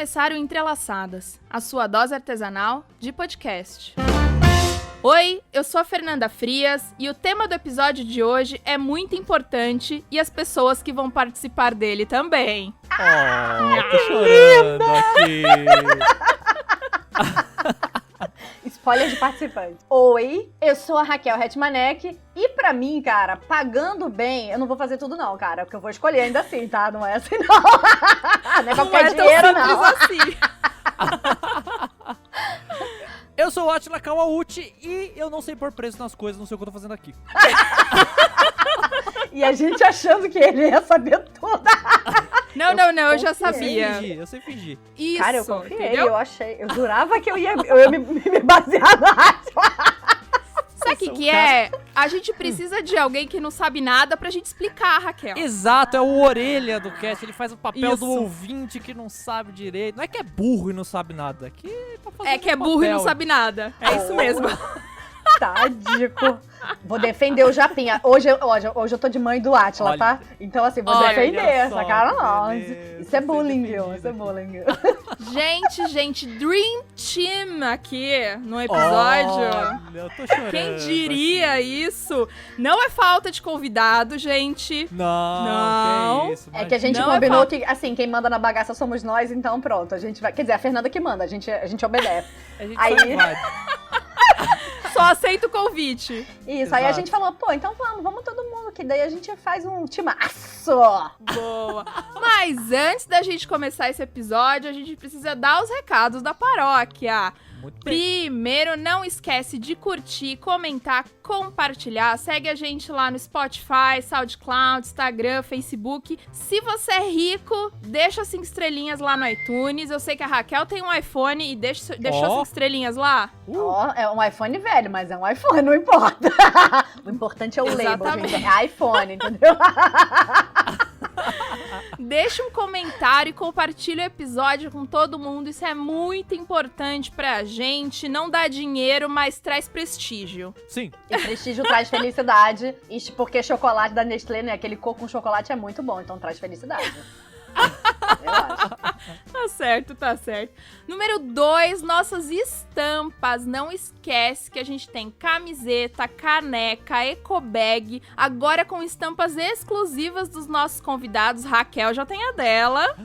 começar o Entrelaçadas, a sua dose artesanal de podcast. Oi, eu sou a Fernanda Frias e o tema do episódio de hoje é muito importante e as pessoas que vão participar dele também. Tô chorando aqui. Spoiler de participante. Oi, eu sou a Raquel Hetmanek e pra mim, cara, pagando bem, eu não vou fazer tudo não, cara, porque eu vou escolher ainda assim, tá? Não é assim não. Não é qualquer dinheiro, não. Assim. Eu sou o Atila Kawauchi e eu não sei pôr preço nas coisas, não sei o que eu tô fazendo aqui. E a gente achando que ele ia saber tudo. Não, eu já sabia. Eu sei fingir. Isso, Cara, eu confiei, entendeu? eu jurava que eu ia me basear no Atila. Sabe o que é? A gente precisa de alguém que não sabe nada pra gente explicar, Raquel. Exato, é o orelha do cast, ele faz o papel Isso. do ouvinte que não sabe direito. Não é que é burro e não sabe nada, que tá fazendo É que é o burro e não papel. sabe nada. É isso mesmo. Tadico. Vou defender o Japinha. Hoje eu tô de mãe do Atila, Olha. tá? Então, assim, vou Olha defender. só, Essa cara que não. beleza. Isso é bullying, Defendida. viu? Isso é bullying. Gente, Dream Team aqui no episódio. Olha, eu tô chorando. Quem diria aqui. isso? Não é falta de convidado, gente. Não. Que isso, É que a gente Não é combinou falta. que, assim, quem manda na bagaça somos nós, então pronto. A gente vai. Quer dizer, a Fernanda que manda, a gente obedece. A gente Aí- só invade. Só aceita o convite. Isso, aí a Exato. gente falou, pô, então vamos todo mundo, que daí a gente faz um timaço. Boa. Mas antes da gente começar esse episódio, a gente precisa dar os recados da paróquia. Muito bem. Primeiro, não esquece de curtir, comentar, compartilhar. Segue a gente lá no Spotify, SoundCloud, Instagram, Facebook. Se você é rico, deixa 5 estrelinhas lá no iTunes. Eu sei que a Raquel tem um iPhone e deixou 5 estrelinhas lá. Ó, é um iPhone velho, mas é um iPhone, não importa. O importante é o label, Exatamente. gente. É iPhone, entendeu? Deixa um comentário e compartilha o episódio com todo mundo. Isso é muito importante pra gente. Não dá dinheiro, mas traz prestígio. Sim. E prestígio traz felicidade. E porque chocolate da Nestlé, né? Aquele coco com chocolate é muito bom, então traz felicidade. Eu acho. Tá certo. Número 2, nossas estampas. Não esquece que a gente tem camiseta, caneca, ecobag. Agora com estampas exclusivas dos nossos convidados. Raquel já tem a dela.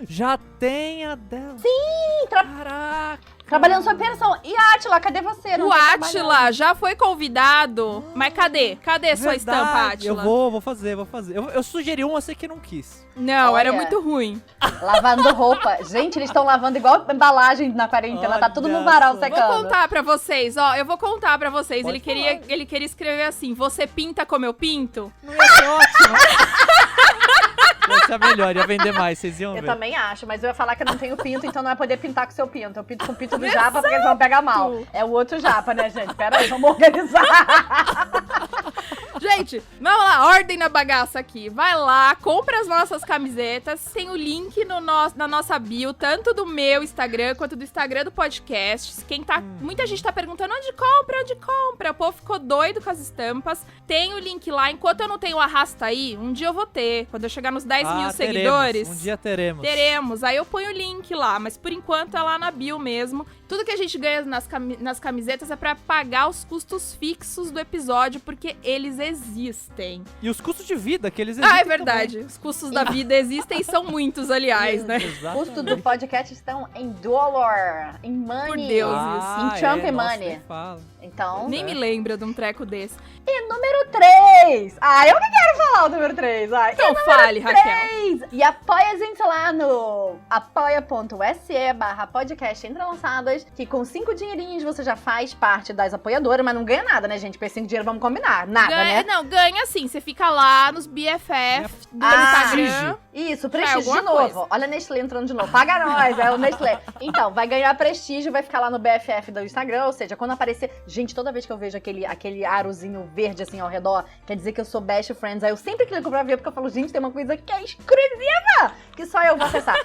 Já tem a dela. Sim, Caraca. trabalhando sob pressão. E Atila, cadê você? Não O tá Atila trabalhando. já foi convidado. Mas cadê? Cadê sua estampa, Verdade, Atila? Eu vou fazer. Eu sugeri uma, você que não quis. Não, era Olha. muito ruim. Lavando roupa. Gente, eles estão lavando igual embalagem na quarentena. Tá tudo no Olha varal só. secando. Vou contar pra vocês, ó. Eu vou contar pra vocês. Pode Ele queria escrever assim: você pinta como eu pinto? Não ia ser ótimo. Ia ser melhor, ia vender mais, vocês iam Eu ver. também acho, mas eu ia falar que eu não tenho pinto, então não vai poder pintar com seu pinto. Eu pinto com o pinto do japa porque eles vão pegar mal. É o outro japa, né, gente? Pera aí, vamos organizar. Gente, vamos lá, ordem na bagaça aqui. Vai lá, compra as nossas camisetas. Tem o link na nossa bio, tanto do meu Instagram quanto do Instagram do podcast. Muita gente tá perguntando onde compra. O povo ficou doido com as estampas. Tem o link lá. Enquanto eu não tenho o arrasta aí, um dia eu vou ter. Quando eu chegar nos 10 mil seguidores. Um dia teremos. Teremos, aí eu ponho o link lá, mas por enquanto é lá na bio mesmo. Tudo que a gente ganha nas camisetas é pra pagar os custos fixos do episódio, porque eles existem. E os custos de vida que eles Ah, é existem verdade. Os custos da vida existem e são muitos, aliás, né? O Exatamente. custo do podcast estão em dólar, em money. Por Deus, Em Trump nossa, money. nem fala. Então, Nem me lembra de um treco desse. e número 3. Ah, eu que quero falar o número 3. Então fale, Raquel. E apoia a gente lá no apoia.se/podcast Entrelaçadas, que com 5 dinheirinhos você já faz parte das apoiadoras, mas não ganha nada, né, gente? Por 5 dinheiro vamos combinar. Nada, né? Não, ganha sim. Você fica lá nos BFF do Instagram. Isso, É, prestígio de alguma novo. coisa. Olha a Nestlé entrando de novo. Paga nós, é o Nestlé. Então, vai ganhar prestígio, vai ficar lá no BFF do Instagram, ou seja, quando aparecer... Gente, toda vez que eu vejo aquele arozinho verde assim ao redor, quer dizer que eu sou best friends. Aí eu sempre clico pra ver, porque eu falo, gente, tem uma coisa que é exclusiva, que só eu vou acessar.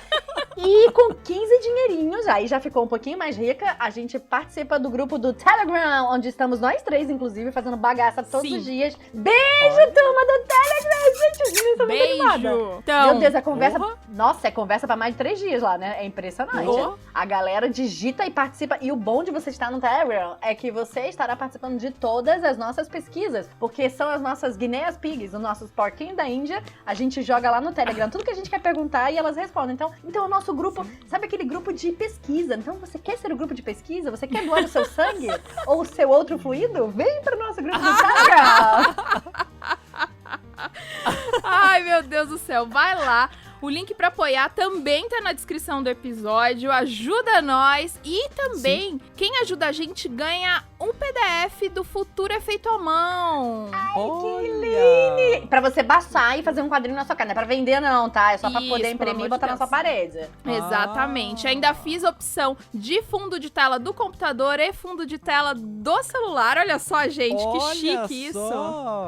E com 15 dinheirinhos, aí já ficou um pouquinho mais rica, a gente participa do grupo do Telegram, onde estamos nós três, inclusive, fazendo bagaça todos os dias. Beijo, turma do Telegram! Gente, os meninos são muito animados. Beijo! Então, Meu Deus, é conversa... Nossa, é conversa pra mais de 3 dias lá, né? É impressionante. A galera digita e participa. E o bom de você estar no Telegram é que você estará participando de todas as nossas pesquisas, porque são as nossas guineas pigs, os nossos porquinhos da Índia. A gente joga lá no Telegram tudo que a gente quer perguntar e elas respondem. Então o nosso grupo, sabe aquele grupo de pesquisa? Então você quer ser o grupo de pesquisa? Você quer doar o seu sangue? Ou o seu outro fluido? Vem pro nosso grupo do Telegram! Ai, meu Deus do céu, vai lá. O link pra apoiar também tá na descrição do episódio. Ajuda nós. E também, quem ajuda a gente ganha um PDF do Futuro é Feito à Mão. Ai, que lindo! Pra você baixar e fazer um quadrinho na sua cara. Não é pra vender não, tá? É só pra poder imprimir e botar na sua parede. Exatamente. Ainda fiz a opção de fundo de tela do computador e fundo de tela do celular. Olha só, gente, que chique isso.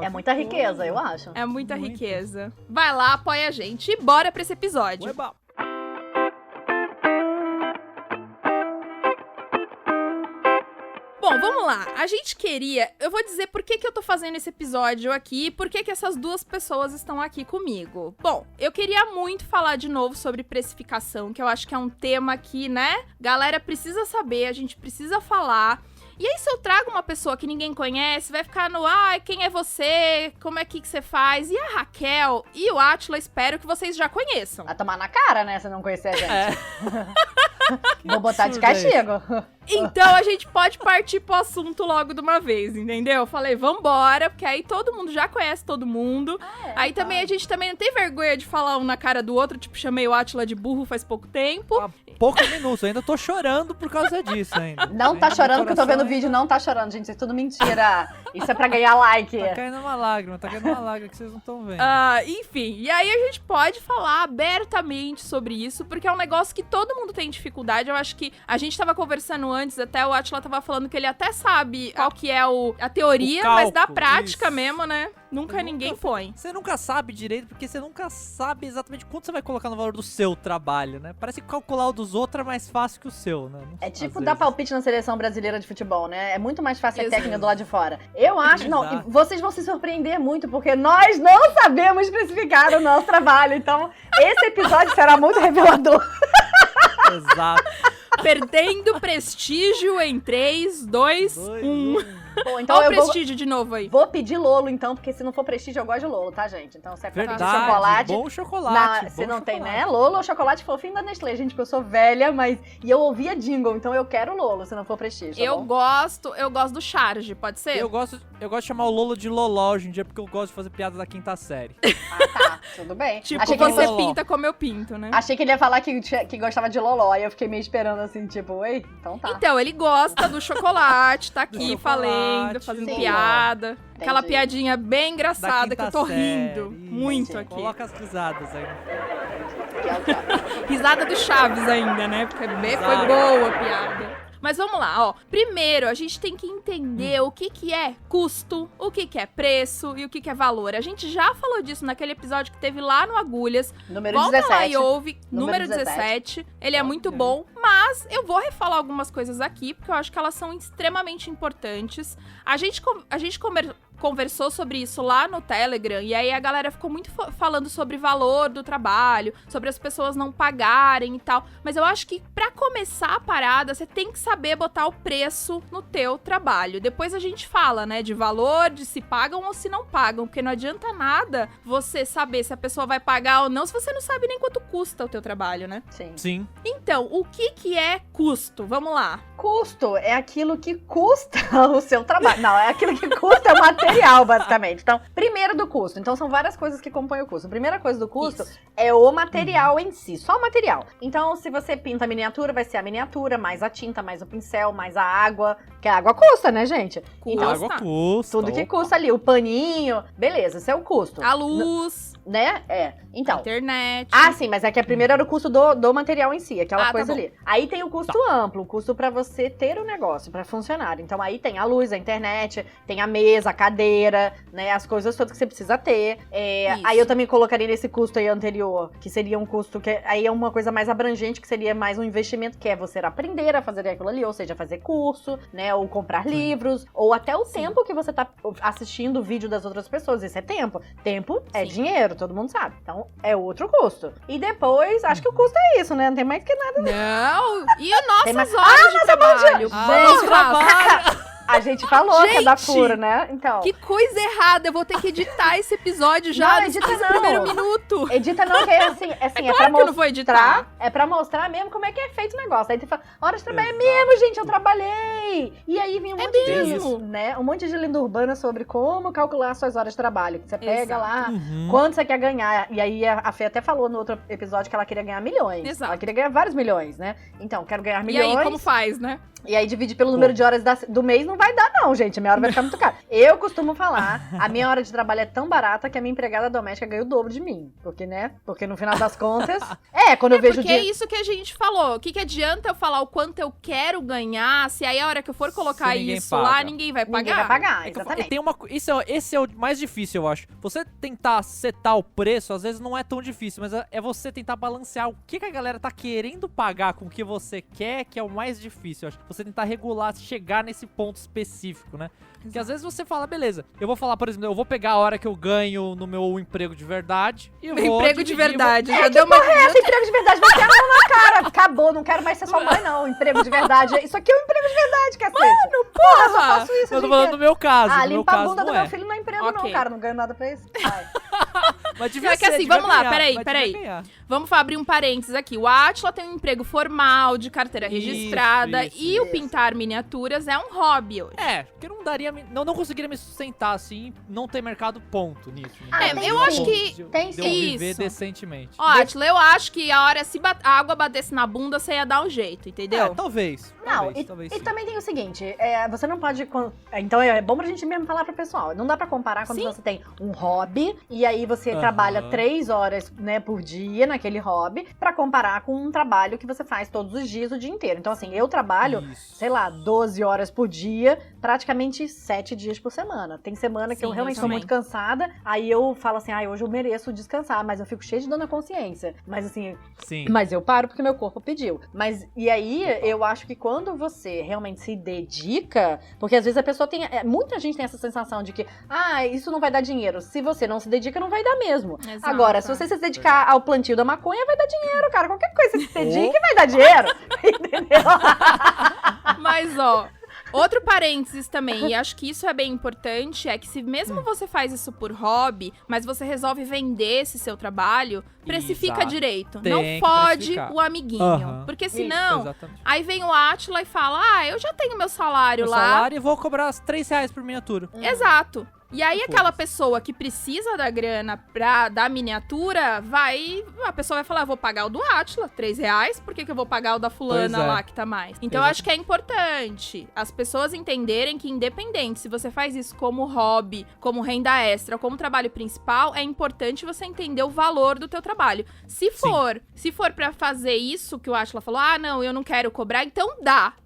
É muita riqueza, eu acho. É muita riqueza. Vai lá, apoia a gente e bora pra esse episódio. Ueba. Bom, vamos lá. A gente queria... Eu vou dizer por que eu tô fazendo esse episódio aqui e por que essas duas pessoas estão aqui comigo. Bom, eu queria muito falar de novo sobre precificação, que eu acho que é um tema que, né, galera precisa saber, a gente precisa falar. E aí, se eu trago uma pessoa que ninguém conhece, vai ficar no, quem é você? Como é que você faz? E a Raquel e o Átila, espero que vocês já conheçam. Vai tomar na cara, né, se não conhecer a gente. Vou botar de castigo. Então, a gente pode partir pro assunto logo de uma vez, entendeu? Falei, vambora, porque aí todo mundo já conhece todo mundo. Aí também a gente também não tem vergonha de falar um na cara do outro, tipo, chamei o Átila de burro faz pouco tempo. Há poucos minutos, eu ainda tô chorando por causa disso ainda. Não tá chorando, porque eu tô vendo o vídeo, não tá chorando, gente. Isso é tudo mentira. Isso é pra ganhar like. Tá caindo uma lágrima que vocês não estão vendo. Enfim, e aí a gente pode falar abertamente sobre isso, porque é um negócio que todo mundo tem dificuldade. Eu acho que a gente tava conversando antes, até o Átila tava falando que ele até sabe qual que é a teoria, mas da prática mesmo, né? Nunca ninguém põe. Você nunca sabe direito, porque você nunca sabe exatamente quanto você vai colocar no valor do seu trabalho, né? Parece que calcular o dos outros é mais fácil que o seu, né? É tipo dar palpite na seleção brasileira de futebol, né? É muito mais fácil a técnica do lado de fora. Eu acho, não, e vocês vão se surpreender muito, porque nós não sabemos especificar o nosso trabalho. Então, esse episódio será muito revelador. Exato. Perdendo prestígio em 3, 2, 1. Bom, então Olha o prestígio de novo aí. Vou pedir Lolo, então, porque se não for prestígio, eu gosto de Lolo, tá, gente? Então, se é pra pedir Verdade, chocolate... bom chocolate. Se não tem, né? Lolo ou chocolate fofinho da Nestlé, gente, porque eu sou velha, mas... E eu ouvia jingle, então eu quero Lolo, se não for prestígio, Eu gosto do Charge, pode ser? Eu gosto de chamar o Lolo de Loló hoje em dia, porque eu gosto de fazer piada da quinta série. Tá, tudo bem. Tipo, Achei você Loló. pinta como eu pinto, né? Achei que ele ia falar que gostava de Loló, e eu fiquei meio esperando assim, tipo, oi, então tá. Então, ele gosta do chocolate, tá aqui chocolate, falando, fazendo sim. piada. Aquela Entendi. piadinha bem engraçada que eu tô rindo Isso. muito aqui. Coloca as risadas aí. Risada do Chaves ainda, né? Porque foi boa a piada. Mas vamos lá, ó. Primeiro, a gente tem que entender o que é custo, o que é preço e o que é valor. A gente já falou disso naquele episódio que teve lá no Agulhas. Número Volta 17. lá e ouve. Número 17. 17. Ele é muito bom, mas eu vou refalar algumas coisas aqui, porque eu acho que elas são extremamente importantes. A gente conversou sobre isso lá no Telegram, e aí a galera ficou muito falando sobre valor do trabalho, sobre as pessoas não pagarem e tal, mas eu acho que pra começar a parada, você tem que saber botar o preço no teu trabalho. Depois a gente fala, né, de valor, de se pagam ou se não pagam, porque não adianta nada você saber se a pessoa vai pagar ou não, se você não sabe nem quanto custa o teu trabalho, né? Sim. Então, o que é custo? Vamos lá. Custo é aquilo que custa o seu trabalho. Não, é aquilo que custa o material, basicamente. Então, primeiro do custo. Então, são várias coisas que compõem o custo. A primeira coisa do custo é o material em si, só o material. Então, se você pinta a miniatura, vai ser a miniatura, mais a tinta, mais o pincel, mais a água. Que a água custa, né, gente? Custa. A água custa. Tudo que custa ali, o paninho. Beleza, esse é o custo. A luz, Né? É. Então. a internet. Ah, sim, mas é que a primeira era o custo do material em si, aquela tá coisa bom. ali. Aí tem o custo amplo, o custo pra você ter o negócio, pra funcionar. Então aí tem a luz, a internet, tem a mesa, a cadeira. cadeira, né? As coisas todas que você precisa ter. Isso. Aí eu também colocaria nesse custo aí anterior, que seria um custo que aí é uma coisa mais abrangente, que seria mais um investimento, que é você aprender a fazer aquilo ali, ou seja, fazer curso, né? Ou comprar livros, ou até o tempo que você tá assistindo o vídeo das outras pessoas. Isso é tempo. Tempo é dinheiro, todo mundo sabe. Então, é outro custo. E depois, acho que o custo é isso, né? Não tem mais que nada. Não! E as nossas mais- horas de trabalho? Gente, Porra! A gente falou que é da Gente, furo, né? Então. Que coisa errada! Eu vou ter que editar esse episódio já Não, no edita não. primeiro minuto. Edita não, que é assim, é Claro pra que eu não vou editar. mostrar, é pra mostrar mesmo como é que é feito o negócio. Aí tu fala, hora de trabalho é mesmo, gente, eu trabalhei. E aí vem um monte mesmo. de, né, um monte de lenda urbana sobre como calcular suas horas de trabalho. Que você pega Exato. lá, Uhum. quanto você quer ganhar. E aí a Fê até falou no outro episódio que ela queria ganhar milhões. Exato. Ela queria ganhar vários milhões, né? Então, quero ganhar E milhões. aí, como faz, né? E aí, dividir pelo número de horas do mês não vai dar, não, gente. A minha hora vai ficar muito cara. Eu costumo falar, a minha hora de trabalho é tão barata que a minha empregada doméstica ganha o dobro de mim. Porque, né? Porque no final das contas. Quando eu vejo o Porque é dia. isso que a gente falou. O que adianta eu falar o quanto eu quero ganhar, se aí a hora que eu for colocar Se ninguém isso paga. lá, ninguém vai pagar? Ninguém vai pagar, É que eu falo, exatamente. tem uma, esse é o mais difícil, eu acho. Você tentar setar o preço, às vezes não é tão difícil, mas é você tentar balancear o que a galera tá querendo pagar com o que você quer, que é o mais difícil, eu acho. Você tentar regular, chegar nesse ponto específico, né? Porque às vezes você fala, beleza, eu vou falar, por exemplo, eu vou pegar a hora que eu ganho no meu emprego de verdade e eu vou Emprego de dividir, verdade. Já deu uma... Esse emprego de verdade vai ter a mão na cara. Acabou, não quero mais ser sua mãe, não. Emprego de verdade. Isso aqui é um emprego de verdade, cacete. Porra, eu só faço isso. Eu tô gente. falando no meu caso, Ah, no meu limpar a caso bunda não do é. meu filho não é emprego, não, Ok. cara. Não ganho nada pra isso. Vai. Mas devia Não, é que ser, assim, devia vamos lá, ganhar, peraí, mas peraí. devia ganhar. Vamos abrir um parênteses aqui. O Átila tem um emprego formal, de carteira Isso, registrada, isso, e o isso. pintar miniaturas é um hobby hoje. É, porque não daria, não conseguiria me sustentar assim, não ter mercado ponto nisso. Ah, Não tem tem eu como acho que de eu- tem de eu sim. viver Isso. decentemente. Ó, Átila, eu acho que a hora, se a água batesse na bunda, você ia dar um jeito, entendeu? É, talvez. Não, talvez e sim. também tem o seguinte, você não pode... Então é bom pra gente mesmo falar pro pessoal. Não dá pra comparar quando Sim. você tem um hobby e aí você trabalha 3 horas, né, por dia naquele hobby, pra comparar com um trabalho que você faz todos os dias, o dia inteiro. Então assim, eu trabalho, Isso. sei lá, 12 horas por dia, praticamente 7 dias por semana. Tem semana que Sim, eu realmente eu tô também. muito cansada, aí eu falo assim, hoje eu mereço descansar, mas eu fico cheia de dor na consciência. Mas assim, Sim. mas eu paro porque meu corpo pediu. Mas, e aí, eu acho que quando você realmente se dedica, porque às vezes a pessoa tem, muita gente tem essa sensação de que, isso não vai dar dinheiro. Se você não se dedica, não vai dar mesmo. Exato. Agora, se você se dedicar ao plantio da maconha, vai dar dinheiro, cara. Qualquer coisa que você se dedique, vai dar dinheiro. Entendeu? Mas, ó, outro parênteses também, e acho que isso é bem importante, é que se mesmo você faz isso por hobby, mas você resolve vender esse seu trabalho, precifica Exato. direito. Tem Não que fode precificar. o amiguinho. Aham. Porque senão, Exatamente. aí vem o Átila e fala, eu já tenho meu salário Meu lá. salário e vou cobrar R$3 por miniatura. Exato. E aí, Foda-se. aquela pessoa que precisa da grana da miniatura, a pessoa vai falar, vou pagar o do Átila, R$3, por que eu vou pagar o da fulana Pois é. lá que tá mais? Então, eu acho que é importante as pessoas entenderem que, independente se você faz isso como hobby, como renda extra, como trabalho principal, é importante você entender o valor do teu trabalho. Se for pra fazer isso que o Átila falou, não, eu não quero cobrar, então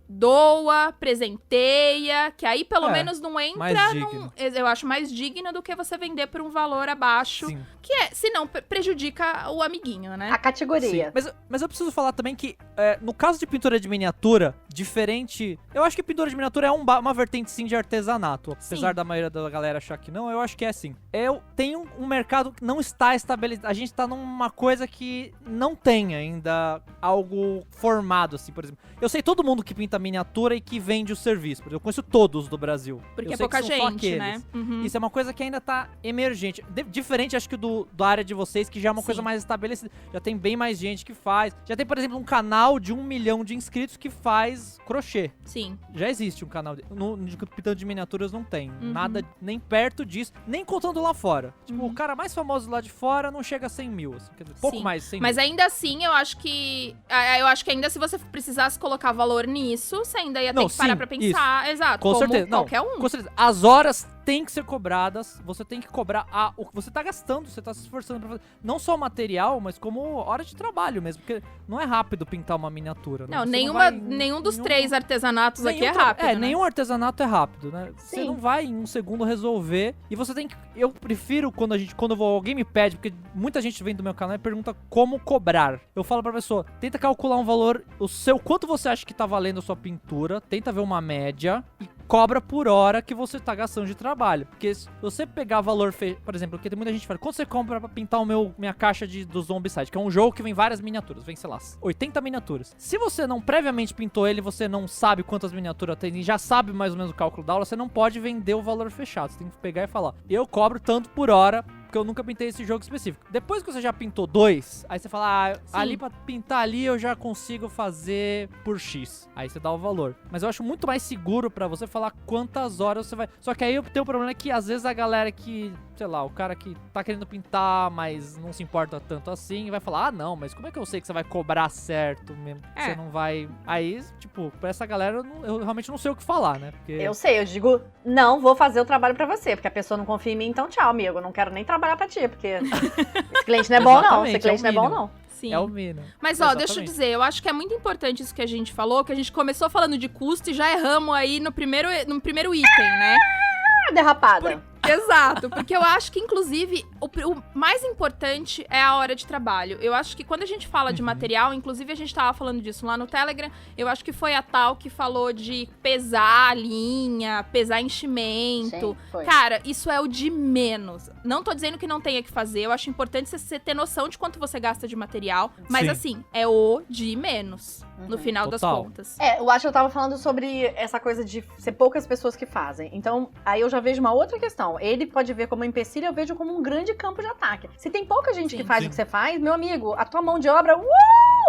doa, presenteia, que aí pelo menos não entra mais digno. eu acho mais digno do que você vender por um valor abaixo, Sim. que senão prejudica o amiguinho, né? A categoria. Sim. Mas eu preciso falar também que, no caso de pintura de miniatura, diferente... Eu acho que pintura de miniatura é uma vertente, sim, de artesanato. Apesar Sim. da maioria da galera achar que não, eu acho que é sim. Tem um mercado que não está estabelecido. A gente tá numa coisa que não tem ainda algo formado, assim, por exemplo. Eu sei todo mundo que pinta miniatura e que vende o serviço. Eu conheço todos do Brasil. Porque eu é sei pouca que são só gente, aqueles. né? Uhum. Isso é uma coisa que ainda tá emergente. Diferente, acho que da área de vocês, que já é uma Sim. coisa mais estabelecida. Já tem bem mais gente que faz. Já tem, por exemplo, um canal de 1 milhão de inscritos que faz crochê. Sim. Já existe um canal. No pintando de miniaturas não tem. Uhum. Nada nem perto disso. Nem contando lá fora. Tipo, Uhum. o cara mais famoso lá de fora não chega a 100 mil. Assim, quer dizer, pouco Sim. mais de 100 Mas mil. ainda assim, eu acho que ainda se você precisasse colocar valor nisso, você ainda ia ter Não, que parar sim, pra pensar. Exato. Com como certeza. Não, qualquer um. com certeza. As horas têm que ser cobradas, você tem que cobrar o que você tá gastando, você tá se esforçando pra fazer. Não só o material, mas como hora de trabalho mesmo, porque não é rápido pintar uma miniatura, né? Não, Você nenhum dos 3 artesanatos aqui é rápido, né? nenhum artesanato é rápido, né? Você Sim. não vai em um segundo resolver, e você tem que... Eu prefiro quando alguém me pede, porque muita gente vem do meu canal e pergunta como cobrar. Eu falo pra pessoa, tenta calcular um valor, quanto você acha que tá valendo a sua pintura, tenta ver uma média e cobra por hora que você tá gastando de trabalho. Porque se você pegar valor, por exemplo, porque tem muita gente que fala, quanto você compra pra pintar minha caixa do Zombicide, que é um jogo que vem várias miniaturas, vem, sei lá, 80 miniaturas. Se você não previamente pintou ele, você não sabe quantas miniaturas tem e já sabe mais ou menos o cálculo da aula, você não pode vender o valor fechado. Você tem que pegar e falar, eu cobro tanto por hora, porque eu nunca pintei esse jogo específico. Depois que você já pintou 2, aí você fala, ali pra pintar ali eu já consigo fazer por X. Aí você dá o valor. Mas eu acho muito mais seguro pra você falar quantas horas você vai... Só que aí eu tenho um problema que às vezes a galera que, sei lá, o cara que tá querendo pintar, mas não se importa tanto assim, vai falar, não, mas como é que eu sei que você vai cobrar certo mesmo? Você não vai... Aí, tipo, pra essa galera eu realmente não sei o que falar, né? Porque... Eu sei, eu digo, não vou fazer o trabalho pra você, porque a pessoa não confia em mim, então tchau, amigo. Eu não quero nem trabalhar pra ti, porque esse cliente não é bom, não. Esse cliente não é bom, não. Sim. É o mínimo. Mas, ó, deixa eu dizer, eu acho que é muito importante isso que a gente falou, que a gente começou falando de custo e já erramos aí no primeiro item, né? Derrapada. Exato, porque eu acho que, inclusive, o mais importante é a hora de trabalho. Eu acho que quando a gente fala de material, inclusive a gente tava falando disso lá no Telegram, eu acho que foi a Tal que falou de pesar a linha, pesar enchimento. Sim, foi. Cara, isso é o de menos. Não tô dizendo que não tenha que fazer, eu acho importante você ter noção de quanto você gasta de material, mas Sim. assim, é o de menos, no final das Total. contas. Eu acho que eu tava falando sobre essa coisa de ser poucas pessoas que fazem. Então, aí eu já vejo uma outra questão. Ele pode ver como um empecilho, eu vejo como um grande campo de ataque. Se tem pouca gente que faz o que você faz, meu amigo, a tua mão de obra,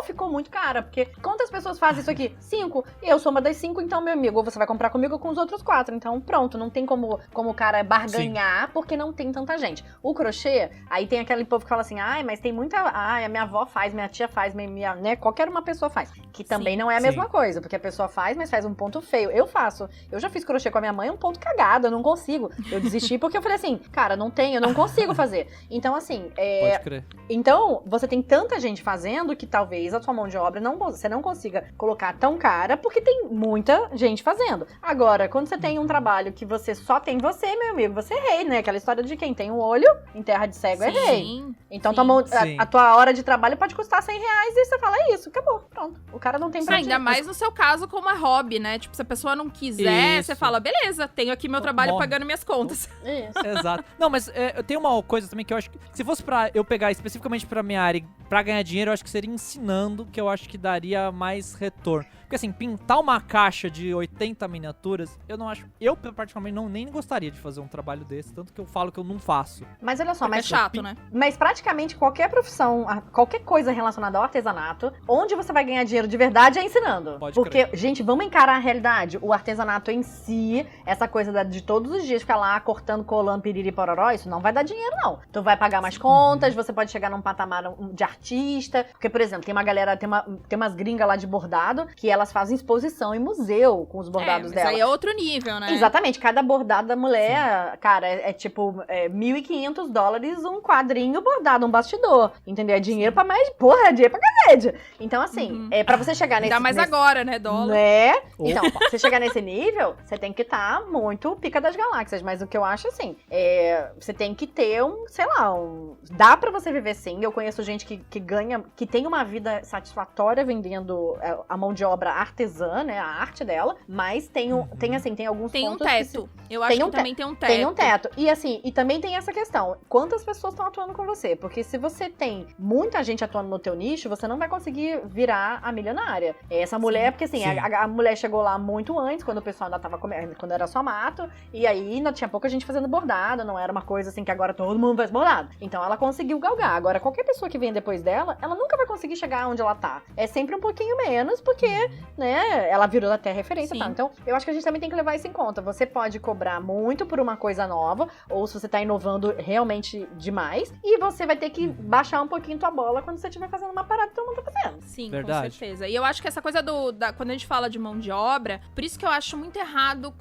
ficou muito cara. Porque quantas pessoas fazem isso aqui? 5. Eu sou uma das 5, então, meu amigo, ou você vai comprar comigo ou com os outros 4. Então, pronto, não tem como o cara barganhar, porque não tem tanta gente. O crochê, aí tem aquele povo que fala assim, mas tem muita... a minha avó faz, minha tia faz, né? Qualquer uma pessoa faz. Que também não é a mesma coisa, porque a pessoa faz, mas faz um ponto feio. Eu faço. Eu já fiz crochê com a minha mãe, um ponto cagado, eu não consigo. Eu desisti porque eu falei assim, cara, eu não consigo fazer. Então, assim, Pode crer. Então, você tem tanta gente fazendo que talvez a sua mão de obra você não consiga colocar tão cara, porque tem muita gente fazendo. Agora, quando você tem um trabalho que você só tem você, meu amigo, você é rei, né? Aquela história de quem tem um olho em terra de cego é rei. Então, a tua hora de trabalho pode custar R$100 e você fala, é isso, acabou, pronto. O cara não tem pra Ainda mais no seu caso, como é hobby, né? Tipo, se a pessoa não quiser, você fala, beleza, tenho aqui meu trabalho pagando minhas contas. Isso. Exato. Não, mas eu tenho uma coisa também que eu acho que, se fosse pra eu pegar especificamente pra minha área, pra ganhar dinheiro, eu acho que seria ensinando, que eu acho que daria mais retorno. Porque assim, pintar uma caixa de 80 miniaturas, eu não acho... Eu, particularmente, nem gostaria de fazer um trabalho desse, tanto que eu falo que eu não faço. Mas olha só, É chato, né? Mas praticamente qualquer profissão, qualquer coisa relacionada ao artesanato, onde você vai ganhar dinheiro de verdade é ensinando. Pode Porque, crer. gente, vamos encarar a realidade. O artesanato em si, essa coisa de todos os dias ficar lá cortando, colando, piriri, pororó, isso não vai dar dinheiro, não. Tu vai pagar mais contas, você pode chegar num patamar de artista. Porque, por exemplo, tem uma galera, tem umas gringas lá de bordado, que elas fazem exposição em museu com os bordados dela. Mas aí é outro nível, né? Exatamente, cada bordado da mulher, cara, é tipo $1.500 um quadrinho bordado, um bastidor, entendeu? É dinheiro pra mais, é dinheiro pra cacete. Então, assim, pra você chegar nesse... Ainda mais agora, né, dólar? Né? Então, pra você chegar nesse nível, você tem que estar muito pica das galáxias, mas o que eu acho, assim, você tem que ter dá pra você viver sim, eu conheço gente que ganha, que tem uma vida satisfatória vendendo a mão de obra artesã, né, a arte dela, mas tem alguns pontos... Tem um teto. Eu acho que também tem um teto. Tem um teto. E assim, e também tem essa questão, quantas pessoas estão atuando com você? Porque se você tem muita gente atuando no teu nicho, você não vai conseguir virar a milionária. Essa mulher, porque assim, a mulher chegou lá muito antes, quando o pessoal ainda tava quando era só mato, e aí ainda tinha pouca gente fazendo bordado, não era uma coisa assim que agora todo mundo faz bordado. Então ela conseguiu galgar. Agora, qualquer pessoa que vem depois dela, ela nunca vai conseguir chegar onde ela tá. É sempre um pouquinho menos, porque, né, ela virou até referência e tal. Então, eu acho que a gente também tem que levar isso em conta. Você pode cobrar muito por uma coisa nova, ou se você tá inovando realmente demais, e você vai ter que baixar um pouquinho tua bola quando você estiver fazendo uma parada que todo mundo tá fazendo. Sim, Verdade. com certeza. E eu acho que essa coisa quando a gente fala de mão de obra, por isso que eu acho muito errado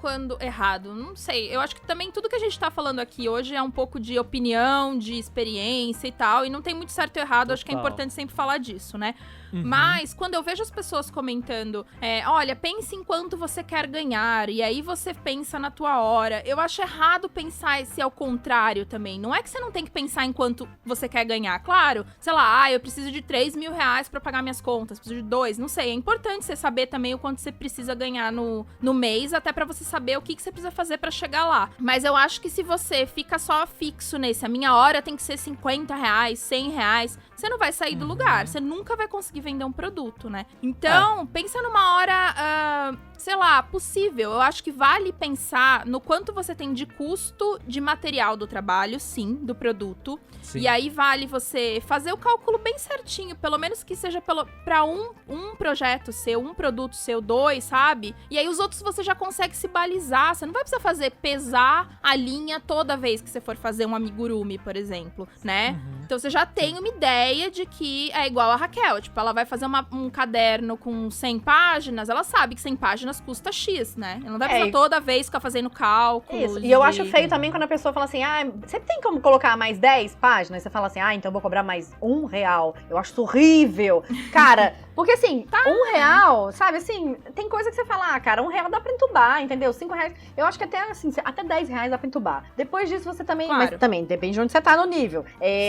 não sei, eu acho que também tudo que a gente tá falando aqui hoje é um pouco de opinião, de experiência e tal, e não tem muito certo e errado, acho que é importante sempre falar disso, né? Mas, quando eu vejo as pessoas comentando, olha, pense em quanto você quer ganhar, e aí você pensa na tua hora, eu acho errado pensar esse ao contrário também. Não é que você não tem que pensar em quanto você quer ganhar. Claro, sei lá, eu preciso de 3 mil reais pra pagar minhas contas, preciso de 2, não sei. É importante você saber também o quanto você precisa ganhar no mês, até pra você saber o que você precisa fazer pra chegar lá. Mas eu acho que se você fica só fixo nesse, a minha hora tem que ser 50 reais, 100 reais, você não vai sair do lugar, você nunca vai conseguir vender um produto, né? Então, pensa numa hora, sei lá, possível. Eu acho que vale pensar no quanto você tem de custo de material do trabalho, sim, do produto. Sim. E aí vale você fazer o cálculo bem certinho, pelo menos que seja pra um projeto seu, um produto seu, 2, sabe? E aí os outros você já consegue se balizar. Você não vai precisar pesar a linha toda vez que você for fazer um amigurumi, por exemplo, né? Então você já tem uma ideia de que é igual a Raquel. Tipo, ela vai fazer um caderno com 100 páginas, ela sabe que 100 páginas custa X, né? Ela não vai precisar toda vez ficar fazendo cálculo. Isso. E eu acho feio também quando a pessoa fala assim, você tem como colocar mais 10 páginas? Você fala assim, então eu vou cobrar mais R$1. Eu acho isso horrível. Cara, porque assim, R$1, sabe, assim, tem coisa que você fala, cara, R$1 dá pra entubar, entendeu? R$5, eu acho que até, assim, até R$10 dá pra entubar. Depois disso você também, claro. Mas também depende de onde você tá no nível.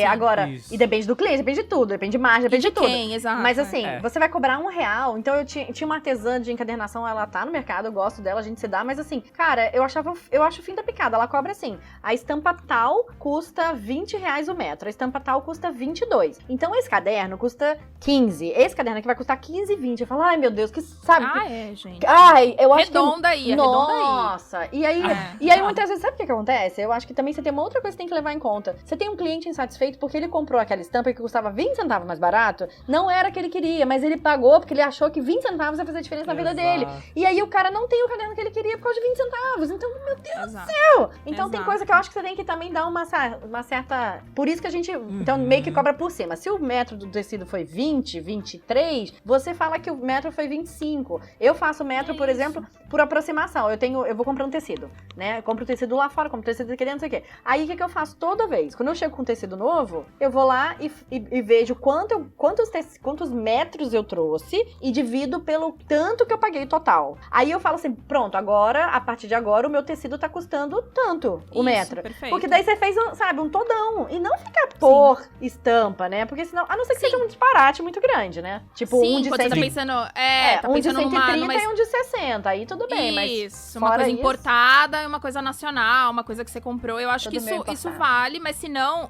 Agora, isso. E depende do cliente, depende de tudo, depende de margem, depende de tudo. Quem, exato. Mas assim, você vai cobrar R$1, então eu tinha uma artesã de encadernação, ela tá no mercado, eu gosto dela, a gente se dá, mas assim, cara, eu acho o fim da picada, ela cobra assim, a estampa tal custa R$20 o metro, a estampa tal custa 22. Então esse caderno custa 15, esse caderno aqui vai custar 15, 20. Eu falo, ai meu Deus, que sabe? Gente. Ai, eu acho redonda aí, que... Nossa, e aí muitas vezes, sabe o que acontece? Eu acho que também você tem uma outra coisa que você tem que levar em conta. Você tem um cliente insatisfeito porque ele comprou aquela estampa que custava 20 centavos mais barato, não era o que ele queria, mas ele pagou porque ele achou que 20 centavos ia fazer diferença na vida dele. E aí o cara não tem o caderno que ele queria por causa de 20 centavos. Então, meu Deus do céu! Então tem coisa que eu acho que você tem que também dar uma certa... Por isso que a gente, então, meio que cobra por cima. Se o metro do tecido foi 20, 23, você fala que o metro foi 25. Eu faço metro, por exemplo, por aproximação. Eu vou comprar um tecido, né? Eu compro o tecido lá fora, compro o tecido aqui dentro, não sei o quê. Aí, o que eu faço toda vez? Quando eu chego com um tecido novo, eu vou lá e vejo quantos metros eu trouxe e divido pelo tanto que eu paguei total. Aí eu falo assim, pronto, agora, a partir de agora, o meu tecido tá custando tanto o metro. Perfeito. Porque daí você fez, um todão. E não ficar por estampa, né? Porque senão, a não ser que seja um disparate muito grande, né? Tipo, um de 100... você tá pensando... tá um de pensando 130 e um de 60. Aí tudo bem, mas... Isso, uma coisa importada e uma coisa nacional, uma coisa que você comprou. Eu acho que isso vale, mas se não...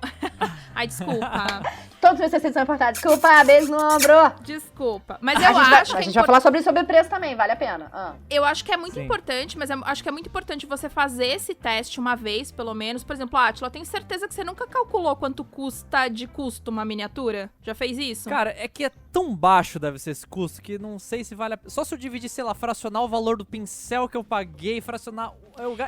Ai, desculpa. Todos os meus tecidos são importados. Desculpa, beijo no ombro. Desculpa. Mas eu acho que... A gente vai falar sobre preço também, vale a pena. Eu acho que é muito importante, mas acho que é muito importante você fazer esse teste uma vez, pelo menos. Por exemplo, Átila, eu tenho certeza que você nunca calculou quanto custa de custo uma miniatura? Já fez isso? Cara, é que é tão baixo deve ser esse custo que não sei se vale a pena. Só se eu dividir, sei lá, fracionar o valor do pincel que eu paguei, fracionar...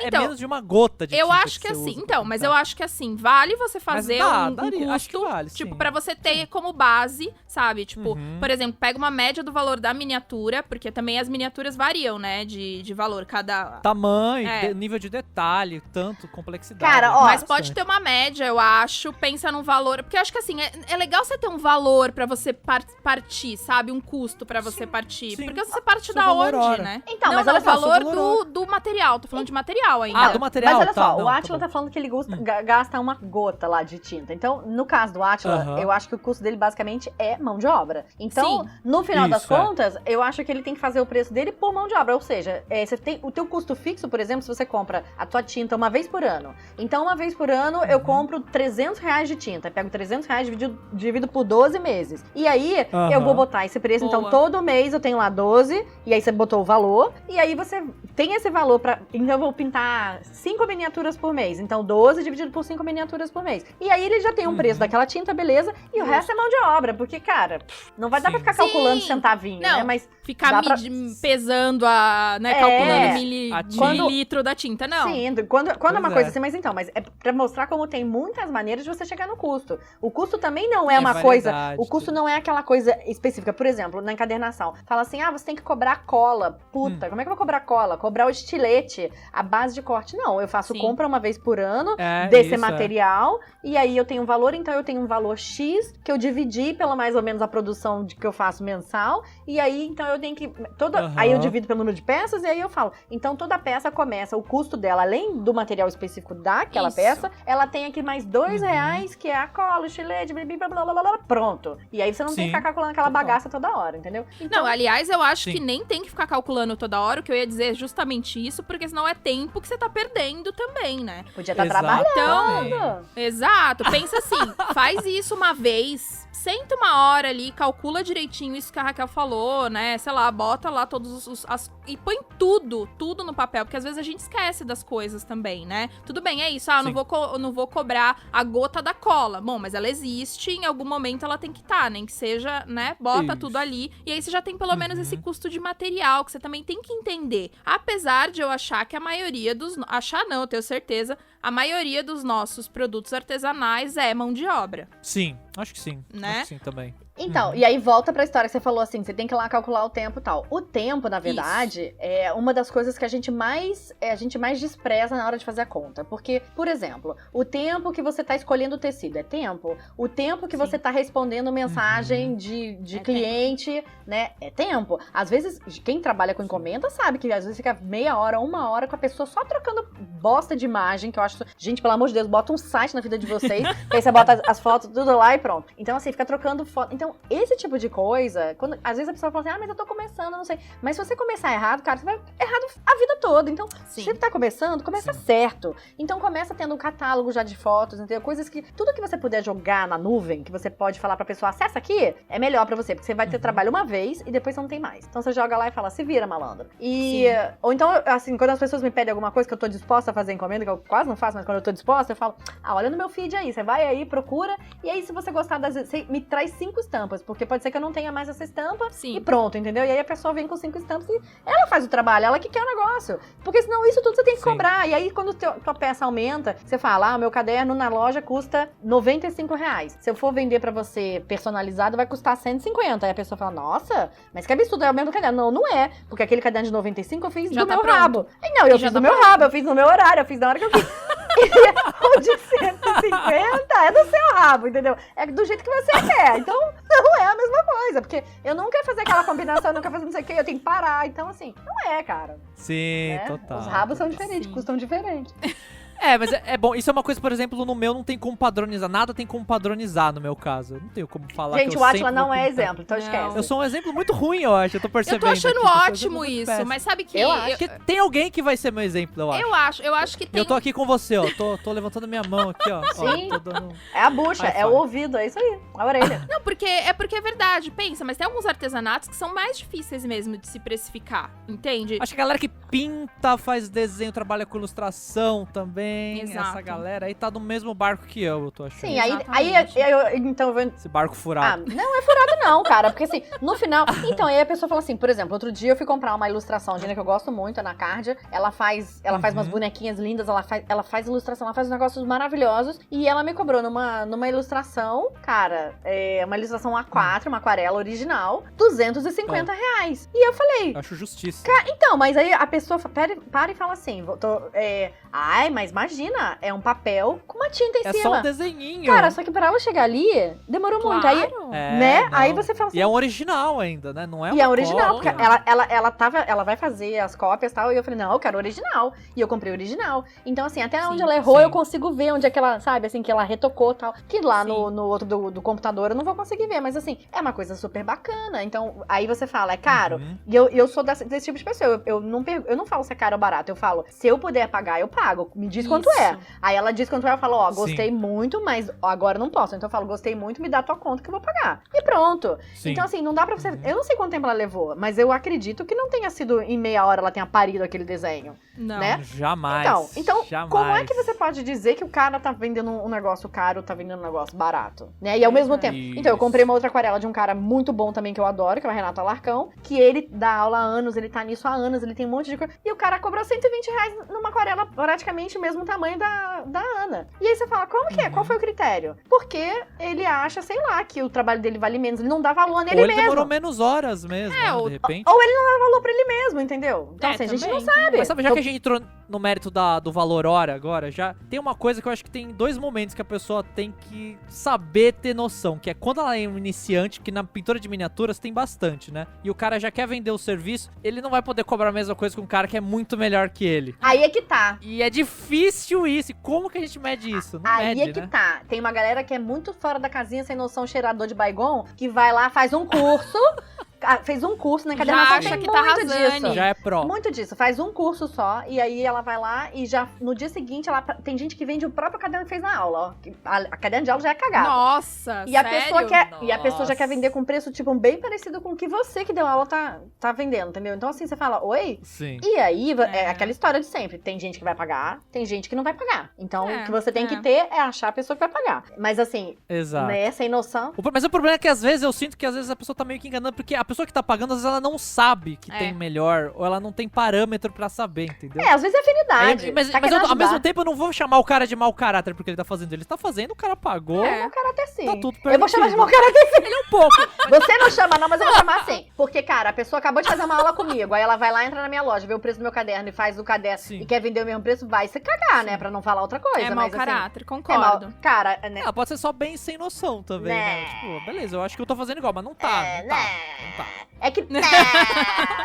é menos de uma gota de tinta. Eu acho que assim, mas eu acho que assim, vale você fazer um custo, acho que vale, tipo, sim. pra você ter como base, sabe? Tipo, por exemplo, pega uma média do valor da miniatura, porque também as miniaturas variam, né, de valor, cada... Tamanho, nível de detalhe, tanto, complexidade. Cara, mas pode ter uma média, eu acho, pensa num valor, porque eu acho que assim, é legal você ter um valor pra você partir, sabe? Um custo pra você partir. Sim. Porque você parte da onde, né? Então, não, mas olha o só, valor do material, tô falando de material ainda. Do material, mas olha só, não, o Átila tá falando que ele gasta uma gota lá de tinta. Então, no caso do Átila, eu acho que o custo dele basicamente é mão de obra. Então, no final das contas, eu acho que ele tem que fazer o preço dele por mão de obra, ou seja, você tem o teu custo fixo, por exemplo, se você compra a tua tinta uma vez por ano. Então, uma vez por ano, eu compro R$300 de tinta. Pego R$300, divido por 12 meses. E aí, eu vou botar esse preço. Boa. Então, todo mês eu tenho lá 12, e aí você botou o valor, e aí você tem esse valor pra... Então, eu vou pintar 5 miniaturas por mês. Então, 12 dividido por 5 miniaturas por mês. E aí, ele já tem um preço daquela tinta, beleza, e o resto é mão de obra, porque, cara, não vai dar pra ficar calculando centavinho, não, né? Mas ficar pesando calculando mililitro da tinta, não. Sim, quando é uma coisa assim, mas é pra mostrar como tem muitas maneiras de você chegar no custo. O custo também não é uma coisa, o custo não é aquela coisa específica. Por exemplo, na encadernação, fala assim, você tem que cobrar cola. Puta, como é que eu vou cobrar cola? Cobrar o estilete, a base de corte. Não, eu faço compra uma vez por ano desse material, e aí eu tenho um valor, então eu tenho um valor X, que eu dividi pela mais ou menos a produção que eu faço mensal, e aí, então eu tenho que... Aí eu divido pelo número de peças, e aí eu falo, então toda peça começa, o custo dela, além do material específico daquela peça, ela tem aqui mais R$2, que é a cola, o estilete, blá, blá, blá, blá, blá, pronto. E aí você não tem que ficar calculando aquela bagaça toda hora, entendeu? Então, não, aliás, eu acho que nem tem que ficar calculando toda hora, o que eu ia dizer é justamente isso, porque senão é tempo que você tá perdendo também, né? Podia estar trabalhando. Então, exato. Pensa assim, faz isso uma vez, senta uma hora ali, calcula direitinho isso que a Raquel falou, né? Sei lá, bota lá todos e põe tudo no papel, porque às vezes a gente esquece das coisas também, né? Tudo bem, é isso, eu não vou cobrar a gota da cola. Bom, mas ela existe, em algum momento ela tem que estar, nem que seja, né? Bota tudo ali, e aí você já tem pelo menos esse custo de material, que você também tem que entender. Apesar de eu achar que a maioria achar não, eu tenho certeza, a maioria dos nossos produtos artesanais é mão de obra. Sim, acho que sim. Né? Acho que sim também. Então, e aí volta pra história que você falou assim, você tem que ir lá calcular o tempo e tal. O tempo, na verdade, é uma das coisas que a gente mais despreza na hora de fazer a conta. Porque, por exemplo, o tempo que você tá escolhendo o tecido é tempo. O tempo que você tá respondendo mensagem de cliente, né, é tempo. Às vezes, quem trabalha com encomenda sabe que às vezes fica meia hora, uma hora com a pessoa só trocando bosta de imagem, que eu acho... Gente, pelo amor de Deus, bota um site na vida de vocês, que aí você bota as fotos tudo lá e pronto. Então, assim, fica trocando foto. Então, esse tipo de coisa, às vezes a pessoa fala assim, mas eu tô começando, não sei. Mas se você começar errado, cara, você vai errado a vida toda. Então, se você tá começando, começa certo. Então, começa tendo um catálogo já de fotos, entendeu? Coisas que, tudo que você puder jogar na nuvem, que você pode falar pra pessoa, acessa aqui, é melhor pra você, porque você vai ter trabalho uma vez e depois você não tem mais. Então, você joga lá e fala, se vira, malandro. Ou então, assim, quando as pessoas me pedem alguma coisa que eu tô disposta a fazer encomenda, que eu quase não faço, mas quando eu tô disposta, eu falo, olha no meu feed aí, você vai aí, procura, e aí se você gostar você me traz 5 estampas, porque pode ser que eu não tenha mais essa estampa e pronto, entendeu? E aí a pessoa vem com 5 estampas e ela faz o trabalho, ela que quer o negócio. Porque senão isso tudo você tem que cobrar. E aí quando tua peça aumenta, você fala, meu caderno na loja custa R$95. Se eu for vender pra você personalizado, vai custar 150. Aí a pessoa fala, nossa, mas que absurdo, é o mesmo caderno. Não, não é. Porque aquele caderno de 95 eu fiz do meu rabo. Não, eu fiz do meu rabo, eu fiz no meu horário, eu fiz na hora que eu quis. O de 150 é do seu rabo, entendeu? É do jeito que você quer. Então, não é a mesma coisa. Porque eu não quero fazer aquela combinação, eu não quero fazer não sei o que, eu tenho que parar. Então, assim, não é, cara. Sim, né? total. Os rabos são diferentes, custam diferente. Mas é bom. Isso é uma coisa, por exemplo, no meu não tem como padronizar. Nada tem como padronizar no meu caso. Eu não tenho como falar Gente, que eu o Átila sempre não vou é pintar. exemplo, então esquece. Eu sou um exemplo muito ruim, eu acho. Eu tô percebendo. Eu tô achando aqui, ótimo isso, mas sabe que... Eu acho. que tem alguém que vai ser meu exemplo, eu acho. Eu acho que tem... Eu tô aqui com você, ó. Tô levantando minha mão aqui, ó. Sim. Ó, tô dando... É a bucha, é o ouvido, é isso aí. A orelha. Não, porque é verdade, pensa, mas tem alguns artesanatos que são mais difíceis mesmo de se precificar, entende? Acho que a galera que pinta, faz desenho, trabalha com ilustração também. Exato. Essa galera aí tá no mesmo barco que eu tô achando. Sim, aí Exatamente. então eu vou... Esse barco furado. Não é furado não, cara, porque assim, no final... Então, aí a pessoa fala assim, por exemplo, outro dia eu fui comprar uma ilustração de que eu gosto muito, a Ana Cardia, ela faz umas bonequinhas lindas, ela faz ilustração, ela faz uns negócios maravilhosos, e ela me cobrou numa ilustração, cara, uma ilustração A4, uma aquarela original, R$250. E eu falei... Eu acho justiça. Então, mas aí a pessoa para e fala assim, mas imagina, é um papel com uma tinta em É cima. só um desenhinho. Cara, só que pra ela chegar ali, demorou muito. Aí, Claro. né? não. Aí você fala assim, E é um original ainda, né? Não é e uma é original, cópia. porque ela vai fazer as cópias e tal, e eu falei, não, eu quero original. E eu comprei original. Então, assim, até Sim, onde ela errou, sim. eu consigo ver onde é que ela, sabe, assim, que ela retocou e tal. Que lá Sim. no outro do computador eu não vou conseguir ver, mas assim, é uma coisa super bacana. Então, aí você fala, é caro. Uhum. E eu sou desse tipo de pessoa. Eu não falo se é caro ou barato, eu falo, se eu puder pagar, eu pago. Me diz quanto é. Isso. Aí ela diz quanto é, eu falo, ó, Sim. gostei muito, mas agora não posso. Então eu falo, gostei muito, me dá a tua conta que eu vou pagar. E pronto. Sim. Então, assim, não dá pra você. Uhum. Eu não sei quanto tempo ela levou, mas eu acredito que não tenha sido em meia hora ela tenha parido aquele desenho. Não. né? Jamais. Então jamais. como é que você pode dizer que o cara tá vendendo um negócio caro, tá vendendo um negócio barato, né? E ao mesmo tempo. Isso. Então, eu comprei uma outra aquarela de um cara muito bom também que eu adoro, que é o Renato Alarcão, que ele dá aula há anos, ele tá nisso há anos, ele tem um monte de coisa. E o cara cobrou R$120 numa aquarela praticamente o mesmo tamanho da Ana. E aí você fala, como que é? Qual foi o critério? Porque ele acha, sei lá, que o trabalho dele vale menos, ele não dá valor nele Ou ele mesmo. demorou menos horas mesmo, né, ou- de repente. Ou ele não dá valor pra ele mesmo, entendeu? Então, assim, a gente também, não sabe. Mas sabe, já que a gente entrou no mérito do valor hora agora, já tem uma coisa que eu acho que tem dois momentos que a pessoa tem que saber ter noção, que é quando ela é um iniciante, que na pintura de miniaturas tem bastante, né? E o cara já quer vender o serviço, ele não vai poder cobrar a mesma coisa que um cara que é muito melhor que ele. Aí é que tá. E é difícil isso. E como que a gente mede isso? Não Aí mede, é que né? tá. Tem uma galera que é muito fora da casinha, sem noção, cheirador de Baigon, que vai lá, faz um curso. Fez um curso na encadernação, acha tem que tá muito arrasando. disso. Já é pró. Muito disso, faz um curso só, e aí ela vai lá e já no dia seguinte, tem gente que vende o próprio caderno que fez na aula, ó. Que a caderno de aula já é cagado. Nossa, E a sério? pessoa e a pessoa já quer Nossa. vender com preço, tipo, bem parecido com o que você que deu aula tá vendendo, entendeu? Então assim, você fala, oi? Sim. E aí, é É. aquela história de sempre. Tem gente que vai pagar, tem gente que não vai pagar. Então, É, o que você tem é. que ter é achar a pessoa que vai pagar. Mas assim, Exato. né, sem noção. Mas o problema é que às vezes eu sinto que às vezes a pessoa tá meio que enganando, porque a pessoa que tá pagando, às vezes ela não sabe que É. tem melhor, ou ela não tem parâmetro pra saber, entendeu? É, às vezes é afinidade. Aí, mas Tá eu, querendo ao mesmo ajudar. tempo eu não vou chamar o cara de mau caráter porque ele tá fazendo. Ele tá fazendo, o cara pagou, É. Mau caráter sim. tá tudo Eu vou chamar de mau permitido. caráter sim. Ele é um pouco. Você não chama não, mas eu vou chamar sim. Porque, cara, a pessoa acabou de fazer uma aula comigo, aí ela vai lá, entra na minha loja, vê o preço do meu caderno e faz o caderno Sim. e quer vender o mesmo preço, vai se cagar, né? Pra não falar outra coisa. É mau mas, assim, caráter, é concordo. mau. Cara, né? Ela pode ser só bem sem noção também, né? Né. Tipo, beleza, eu acho que eu tô fazendo igual, mas não tá, É, não tá, né. não tá. É que.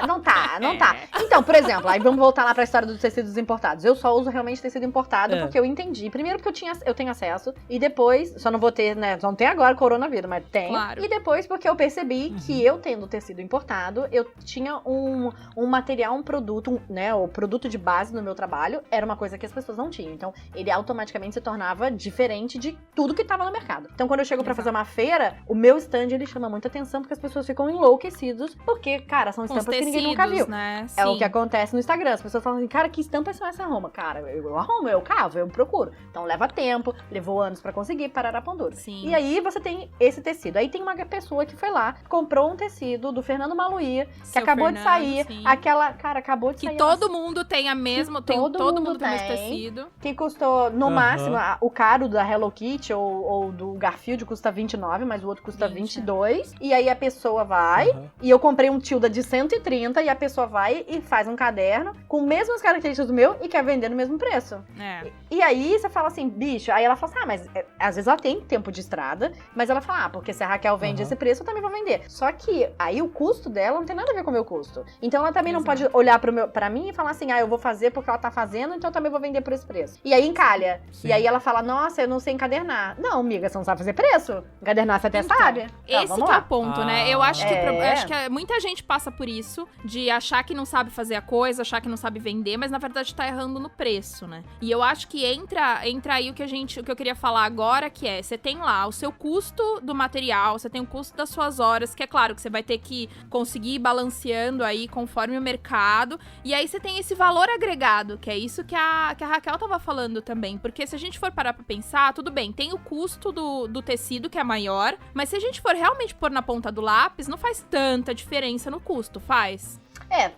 Não tá, não tá. Então, por exemplo, aí vamos voltar lá pra história dos tecidos importados. Eu só uso realmente tecido importado É. porque eu entendi. Primeiro porque eu tenho acesso. E depois, só não vou ter, né? Só não tem agora coronavírus, mas tem. Claro. E depois porque eu percebi Uhum. que eu tendo tecido importado, eu tinha um material, um produto, né? O produto de base no meu trabalho era uma coisa que as pessoas não tinham. Então, ele automaticamente se tornava diferente de tudo que tava no mercado. Então, quando eu chego pra Exato. fazer uma feira, o meu stand ele chama muita atenção porque as pessoas ficam enlouquecidos, porque, cara, são Com os estampas que ninguém nunca viu. tecidos, né? É o Sim. que acontece no Instagram. As pessoas falam assim, cara, que estampas são essa Roma? Cara, eu arrumo, eu cavo, eu procuro. Então leva tempo, levou anos pra conseguir, parará pão duro. Sim. E aí você tem esse tecido. Aí tem uma pessoa que foi lá, comprou um tecido do Fernando Maluía, que Seu acabou de Fernando, sair. sim. Aquela, cara, acabou de Que sair. todo mundo tem a mesma, Que tem, todo todo mundo mundo tem o mesmo tem. tecido. Que custou, no Aham. máximo, o caro da Hello Kitty ou do Garfield custa 29, mas o outro custa 20. 22. E aí a pessoa vai, Aham. e eu comprei um Tilda de 130 e a pessoa vai e faz um caderno com as mesmas características do meu e quer vender no mesmo preço. É. E aí você fala assim, bicho, aí ela fala assim, mas às vezes ela tem tempo de estrada, mas ela fala, porque se a Raquel vende Aham. esse preço, eu também vou vender. Só que aí o custo dela não tem nada a ver com o meu custo. Então ela também não Exato. pode olhar pra mim e falar assim, eu vou fazer porque ela tá fazendo, então eu também vou vender por esse preço. E aí encalha. Sim. E aí ela fala, nossa, eu não sei encadernar. Não, amiga, você não sabe fazer preço? Encadernar você até Então, sabe. Então, Esse vamos que é lá. o ponto, né? Eu acho que, É. acho que muita gente passa por isso, de achar que não sabe fazer a coisa, achar que não sabe vender, mas na verdade tá errando no preço, né? E eu acho que entra aí o que eu queria falar agora, que é, você tem lá o seu custo do material, você tem o custo das suas horas, que é claro que você vai ter que conseguir ir balanceando aí conforme o mercado, e aí você tem esse valor agregado, que é isso que a Raquel tava falando também, porque se a gente for parar pra pensar, tudo bem, tem o custo do tecido que é maior, mas se a gente for realmente pôr na ponta do lápis, não faz tanta diferença no custo, faz?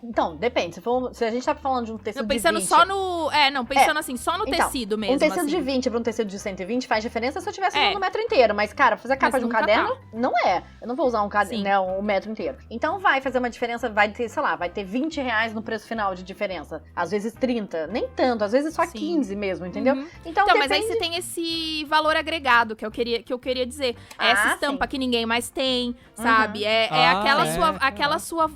Então, depende. Se a gente tá falando de um tecido Não, pensando de 20... só no... pensando assim, só no Então, tecido mesmo, um tecido assim. de 20 pra um tecido de 120 faz diferença se eu tivesse usando É. um metro inteiro. Mas, cara, fazer a capa Mas de um nunca caderno, não é. Eu não vou usar Sim. um metro inteiro. Então vai fazer uma diferença, vai ter, sei lá, vai ter R$20 no preço final de diferença. Às vezes 30, nem tanto, às vezes só Sim. 15 mesmo, entendeu? Uhum. Então, Então, mas aí depende... você tem esse valor agregado que eu queria dizer. É essa estampa sim. que ninguém mais tem, sabe? É aquela sua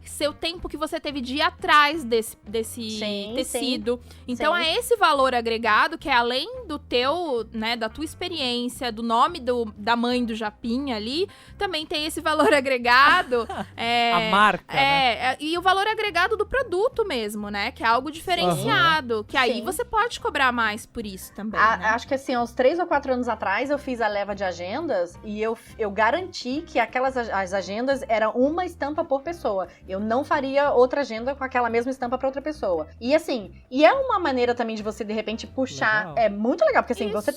seu tempo que você teve de ir atrás desse Sim, tecido. Então sim. é esse valor agregado que é além do teu, né, da tua experiência, do nome da mãe do Japinha ali, também tem esse valor agregado. A marca, né? E o valor agregado do produto mesmo, né? Que é algo diferenciado. Que aí Sim. você pode cobrar mais por isso também. Né? Acho que assim, há uns 3 ou 4 anos atrás, eu fiz a leva de agendas e eu garanti que as agendas eram uma estampa por pessoa. Eu não faria outra agenda com aquela mesma estampa pra outra pessoa. E assim, é uma maneira também de você, de repente, puxar. Legal. É muito legal, porque assim, Isso. você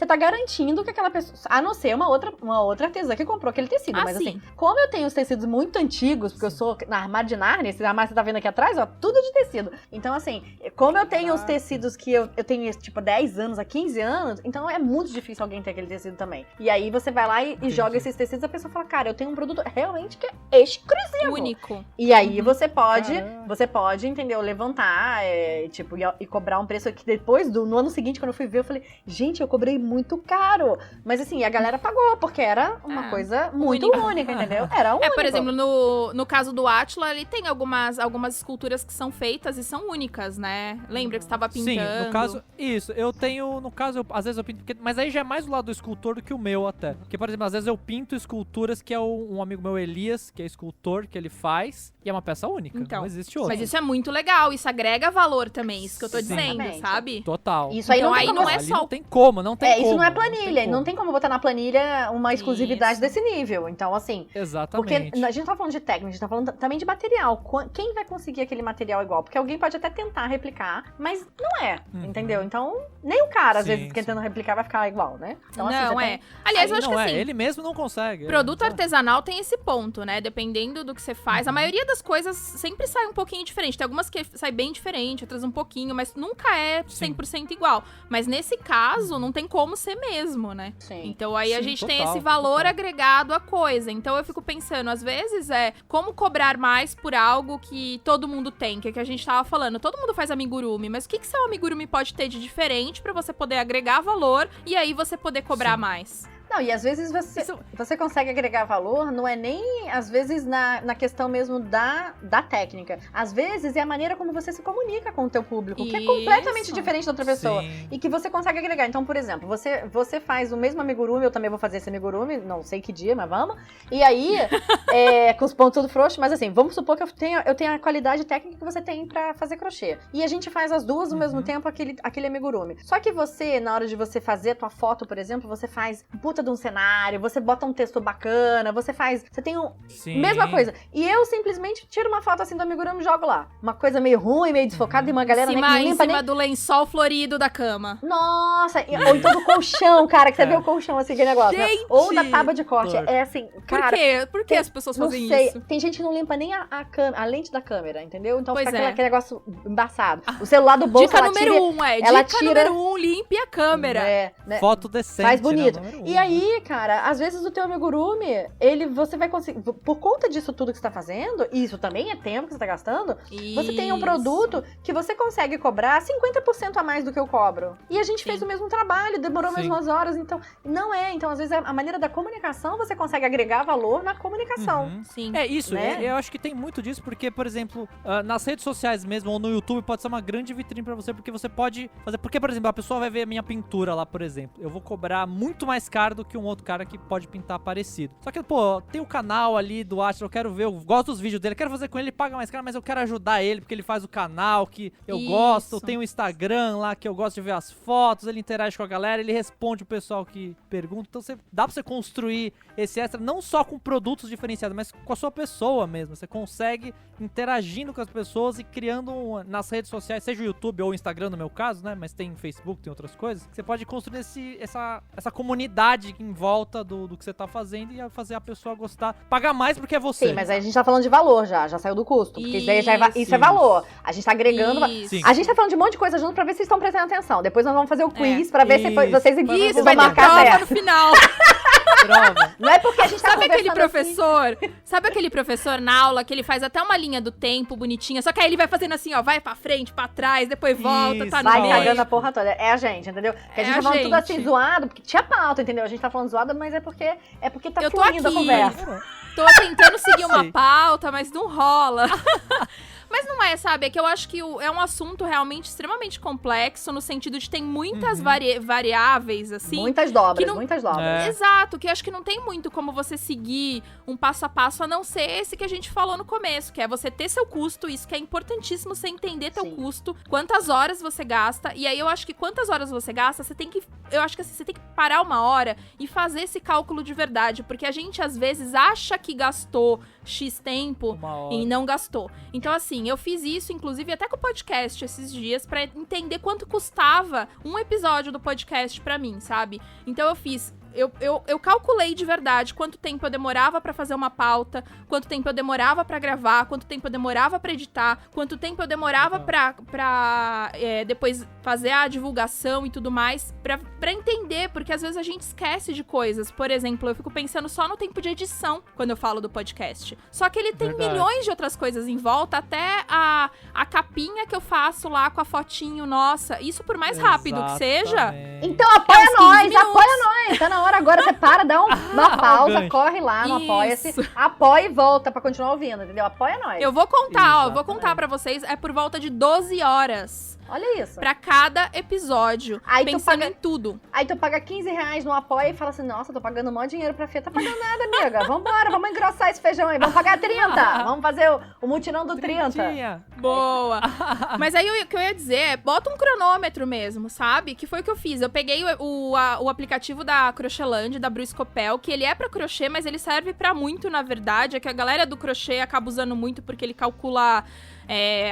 tá garantindo que aquela pessoa, a não ser uma outra artesã que comprou aquele tecido. Mas sim. assim, como eu tenho os tecidos muito antigos, porque eu sou na armário de Nárnia, esse armário que você tá vendo aqui atrás, ó, tudo de tecido. Então assim, como eu tenho os tecidos que eu tenho, tipo, 10 anos, a 15 anos, então é muito difícil alguém ter aquele tecido também. E aí você vai lá e joga esses tecidos, a pessoa fala, cara, eu tenho um produto realmente que é exclusivo. Único. E aí Uhum. você pode, Caramba. entendeu, levantar, tipo, e cobrar um preço que depois, no ano seguinte, quando eu fui ver, eu falei, gente, eu cobrei muito caro. Mas assim, a galera pagou, porque era uma coisa muito única, entendeu? Era único. Por exemplo, no caso do Átila, ele tem algumas esculturas que são feitas e são únicas, né? Lembra que você estava pintando? Sim, no caso, isso. Eu tenho, no caso, às vezes eu pinto, mas aí já é mais do lado do escultor do que o meu até. Porque, por exemplo, às vezes eu pinto esculturas que é um amigo meu, Elias, que é escultor, que ele faz, e é uma peça única, Então, não existe outra. Mas isso é muito legal, isso agrega valor também, isso que eu tô Sim. dizendo, Exatamente. sabe? Total. Isso aí Então não tem aí como não é Ali só não tem como, não tem como. isso não é planilha, não tem como botar na planilha uma exclusividade Isso. desse nível. Então, assim, Exatamente. porque a gente tá falando de técnica, a gente tá falando também de material. Quem vai conseguir aquele material igual? Porque alguém pode até tentar replicar, mas não é, entendeu? Então, nem o cara, às Sim, vezes, tentando replicar vai ficar igual, né? Então, assim, Não, você é. tem... Aliás, eu Aí acho não que é, assim, ele mesmo não consegue. produto Então, artesanal tem esse ponto, né? Dependendo do que você faz. A maioria das coisas sempre sai um pouquinho diferente. Tem algumas que sai bem diferente, outras um pouquinho, mas nunca é 100% igual. Mas nesse caso, não tem como ser mesmo, né? Sim. Então aí a Sim, gente tem total, esse valor total. agregado à coisa. Então eu fico pensando, às vezes, como cobrar mais por algo que todo mundo tem, que é o que a gente tava falando. Todo mundo faz amigurumi, mas o que seu amigurumi pode ter de diferente pra você poder agregar valor e aí você poder cobrar Sim. mais? Não, e às vezes você consegue agregar valor, não é nem, às vezes, na questão mesmo da técnica. Às vezes é a maneira como você se comunica com o teu público, que é completamente Isso. diferente da outra pessoa. Sim. E que você consegue agregar. Então, por exemplo, você faz o mesmo amigurumi, eu também vou fazer esse amigurumi, não sei que dia, mas vamos. E aí, com os pontos tudo frouxos, mas assim, vamos supor que eu tenho a qualidade técnica que você tem pra fazer crochê. E a gente faz as duas ao mesmo tempo, aquele amigurumi. Só que você, na hora de você fazer a tua foto, por exemplo, você faz puta de um cenário, você bota um texto bacana, você tem Sim. mesma coisa. E eu simplesmente tiro uma foto assim do amigurumi e jogo lá. Uma coisa meio ruim, meio desfocada, e uma galera nem Em limpa cima nem... do lençol florido da cama. Nossa, ou então do colchão, cara, que você vê o colchão assim, aquele negócio. né? Gente! Ou da tábua de corte. Por É assim, Por cara. quê? Por que tem- as pessoas Não fazem sei, isso? tem gente que não limpa nem a lente da câmera, entendeu? Então Pois fica é. aquele negócio embaçado. O celular do bolso, Dica ela número tira... 1, ela Dica tira- número 1, limpe a câmera. né? Foto decente. Faz bonito. Né? Número E um. aí, cara, às vezes o teu amigurumi, você vai conseguir, por conta disso tudo que você tá fazendo, e isso também é tempo que você tá gastando, você tem um Isso. produto que você consegue cobrar 50% a mais do que eu cobro. E a gente Sim. fez o mesmo trabalho, demorou mais Sim. umas horas, então, não é. Então, às vezes, a maneira da comunicação, você consegue agregar valor na comunicação. Uhum. Sim. É isso, Né? eu acho que tem muito disso, porque, por exemplo, nas redes sociais mesmo, ou no YouTube, pode ser uma grande vitrine pra você, porque você pode fazer... Porque, por exemplo, a pessoa vai ver a minha pintura lá, por exemplo. Eu vou cobrar muito mais caro do que um outro cara que pode pintar parecido. Só que, pô, tem o canal ali do Átila, eu quero ver, eu gosto dos vídeos dele, quero fazer com ele, ele paga mais caro, mas eu quero ajudar ele, porque ele faz o canal que eu Isso. gosto, tem o Instagram lá que eu gosto de ver as fotos, ele interage com a galera, ele responde o pessoal que pergunta. Então, dá pra você construir esse extra, não só com produtos diferenciados, mas com a sua pessoa mesmo. Você consegue interagindo com as pessoas e criando nas redes sociais, seja o YouTube ou o Instagram no meu caso, né? Mas tem Facebook, tem outras coisas. Você pode construir essa comunidade qualidade em volta do que você tá fazendo e fazer a pessoa gostar. Pagar mais porque é você. Sim, mas aí a gente tá falando de valor já saiu do custo. Porque isso daí isso é valor. A gente tá agregando. A gente tá falando de um monte de coisa junto pra ver se vocês estão prestando atenção. Depois nós vamos fazer o quiz pra ver se vocês Isso, vão vai ter marcar prova certo. no final. Prova. Não é porque a gente tá Sabe aquele conversando professor? Sabe aquele professor na aula que ele faz até uma linha do tempo bonitinha, só que aí ele vai fazendo assim, ó, vai pra frente, pra trás, depois volta, Isso, tá no Vai meio. cagando a porra toda. É a gente, entendeu? Porque a gente É tá a falando tudo gente. assim, zoado, porque tinha pauta, entendeu? A gente tá falando zoado, mas é porque tá Eu tô fluindo a aqui. conversa. Tô tentando seguir uma Sim. pauta, mas não rola. Mas não é, sabe? É que eu acho que é um assunto realmente extremamente complexo, no sentido de tem muitas variáveis, assim. Muitas dobras, que não- muitas dobras. É. Exato, que eu acho que não tem muito como você seguir um passo a passo, a não ser esse que a gente falou no começo, que é você ter seu custo, isso que é importantíssimo, você entender teu Sim. custo, quantas horas você gasta, e aí eu acho que quantas horas você gasta, eu acho que assim, você tem que parar uma hora e fazer esse cálculo de verdade, porque a gente às vezes acha que gastou X tempo Uma hora. e não gastou. Então, assim, eu fiz isso, inclusive, até com o podcast esses dias, pra entender quanto custava um episódio do podcast pra mim, sabe? Então, eu fiz... Eu calculei de verdade quanto tempo eu demorava pra fazer uma pauta, quanto tempo eu demorava pra gravar, quanto tempo eu demorava pra editar, quanto tempo eu demorava pra depois fazer a divulgação e tudo mais, pra entender, porque às vezes a gente esquece de coisas. Por exemplo, eu fico pensando só no tempo de edição quando eu falo do podcast. Só que ele tem Verdade. milhões de outras coisas em volta, até a capinha que eu faço lá com a fotinho nossa. Isso por mais rápido que seja. Exatamente. Então apoia uns 15 nós, minutos. apoia nós. Tá na hora agora, você para, dá uma pausa, gancho. corre lá no Isso. Apoia-se, apoia e volta pra continuar ouvindo, entendeu? Apoia nós. Eu vou contar, ó, eu vou Exatamente. contar pra vocês, é por volta de 12 horas Olha isso. pra cada episódio, Aí tu pensando paga- em tudo. Aí tu paga R$15 no Apoia e fala assim, nossa, tô pagando um monte de dinheiro pra Fê. Tá pagando nada, amiga. Vambora, vamos engrossar esse feijão aí. Vamos pagar 30. Vamos fazer o mutirão do 30. Trintinha. Boa! Mas aí o que eu ia dizer é, bota um cronômetro mesmo, sabe? Que foi o que eu fiz. Eu peguei o aplicativo da Crochêland, da Bruscopel, que ele é pra crochê, mas ele serve pra muito, na verdade. É que a galera do crochê acaba usando muito porque ele calcula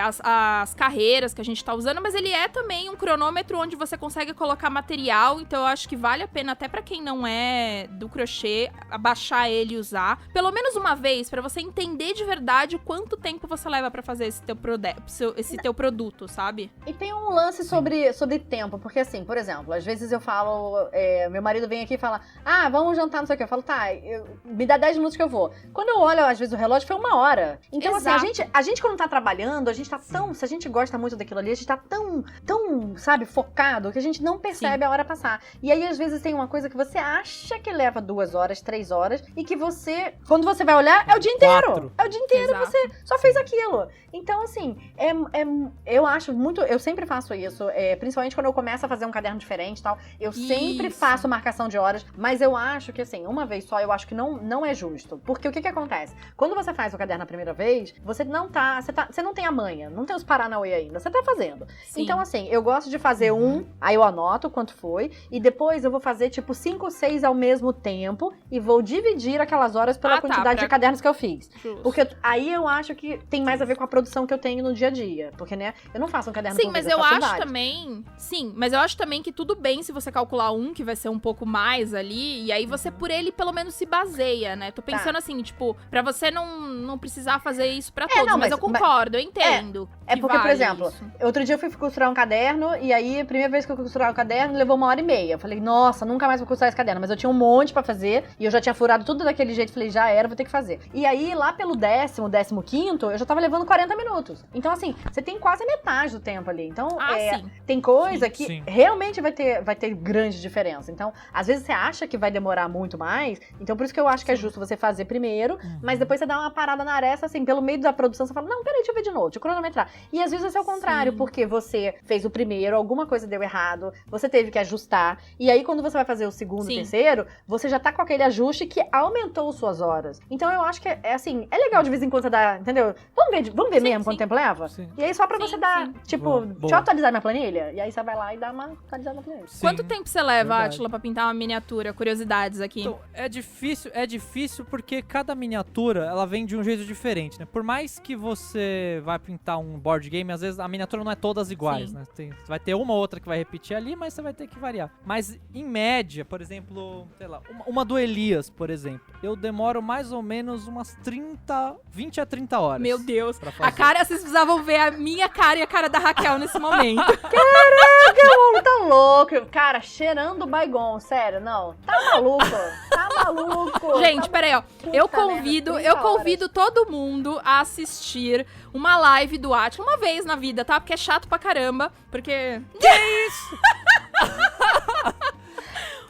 as carreiras que a gente tá usando, mas ele é também um cronômetro onde você consegue colocar material, então eu acho que vale a pena até pra quem não é do crochê, baixar ele e usar, pelo menos uma vez, pra você entender de verdade o quanto tempo você leva pra fazer esse teu produto, sabe? E tem um lance sobre tempo, porque assim, por exemplo, às vezes eu falo, meu marido vem aqui e fala, vamos jantar, não sei o que, eu falo, tá, me dá 10 minutos que eu vou. Quando eu olho, às vezes, o relógio foi 1 hora. Então, Exato. assim, a gente quando tá trabalhando, a gente tá tão, se a gente gosta muito daquilo ali, a gente tá tão, sabe, focado, que a gente não percebe a hora passar. E aí, às vezes, tem uma coisa que você acha que leva 2 horas, 3 horas, e que você, quando você vai olhar, é o dia inteiro. 4. É o dia inteiro, Exato. você só fez aquilo. Então, assim, eu acho muito, eu sempre faço isso, principalmente quando eu começo a fazer um caderno diferente e tal, eu sempre Isso. faço marcação de horas, mas eu acho que, assim, uma vez só, eu acho que não é justo. Porque o que acontece? Quando você faz o caderno a primeira vez, você não tem a manha, não tem os paranauê ainda, você tá fazendo. Sim. Então, assim, eu gosto de fazer aí eu anoto quanto foi, e depois eu vou fazer, tipo, 5 ou 6 ao mesmo tempo, e vou dividir aquelas horas pela quantidade de cadernos que eu fiz. Justo. Porque aí eu acho que tem mais a ver com a produção que eu tenho no dia a dia. Porque, né, eu não faço um caderno Sim, por mas vez, eu faço acho vários. também. Sim, mas eu acho também que tudo bem se você calcular que vai ser um pouco mais ali, e aí você por ele pelo menos se baseia, né? Tô pensando assim, tipo, pra você não precisar fazer isso pra todos, não, mas eu concordo, eu entendo. É que porque, por vale exemplo, isso. outro dia eu fui costurar um caderno, e aí a primeira vez que eu costurar o caderno levou 1h30. Eu falei, nossa, nunca mais vou costurar esse caderno. Mas eu tinha um monte pra fazer, e eu já tinha furado tudo daquele jeito. Falei, já era, vou ter que fazer. E aí, lá pelo 15º, eu já tava levando 40 minutos. Então, assim, você tem quase metade do tempo ali. Então, Sim. tem coisa Sim, que sim. realmente vai ter grande diferença. Então, às vezes você acha que vai demorar muito mais, então por isso que eu acho que é justo você fazer primeiro, mas depois você dá uma parada na aresta, assim, pelo meio da produção, você fala, não, peraí, deixa eu ver de novo, deixa eu cronometrar. E às vezes vai ser o contrário, Sim. porque você fez o primeiro, alguma coisa deu errado, você teve que ajustar, e aí quando você vai fazer o segundo, Sim. terceiro, você já tá com aquele ajuste que aumentou suas horas. Então eu acho que assim, é legal de vez em quando você dar, entendeu? Vamos ver Sim, mesmo sim. quanto tempo leva? Sim. E aí só pra Sim, você dar, sim. tipo, Boa, deixa boa. eu atualizar minha planilha, e aí você vai lá e dá uma atualizada na planilha. Sim. Quanto tempo você leva, verdade. Átila, pra pintar uma miniatura? Curiosidades aqui. Então, é difícil porque cada miniatura, ela vem de um jeito diferente, né? Por mais que você vai pintar um board game, às vezes a miniatura não é todas iguais, Sim. né? Vai ter uma ou outra que vai repetir ali, mas você vai ter que variar. Mas, em média, por exemplo, sei lá, uma do Elias, por exemplo, eu demoro mais ou menos umas 20 a 30 horas. Meu Deus. pra fazer. A cara, vocês precisavam ver a minha cara e a cara da Raquel nesse momento. Tá louco. Cara, cheirando Baigon, sério, não. Tá maluco. Tá maluco. Gente, peraí, ó. Eu Puta convido, merda, eu 30 horas. convido todo mundo a assistir uma live do Átila uma vez na vida, tá? Porque é chato pra caramba. Porque. Que isso?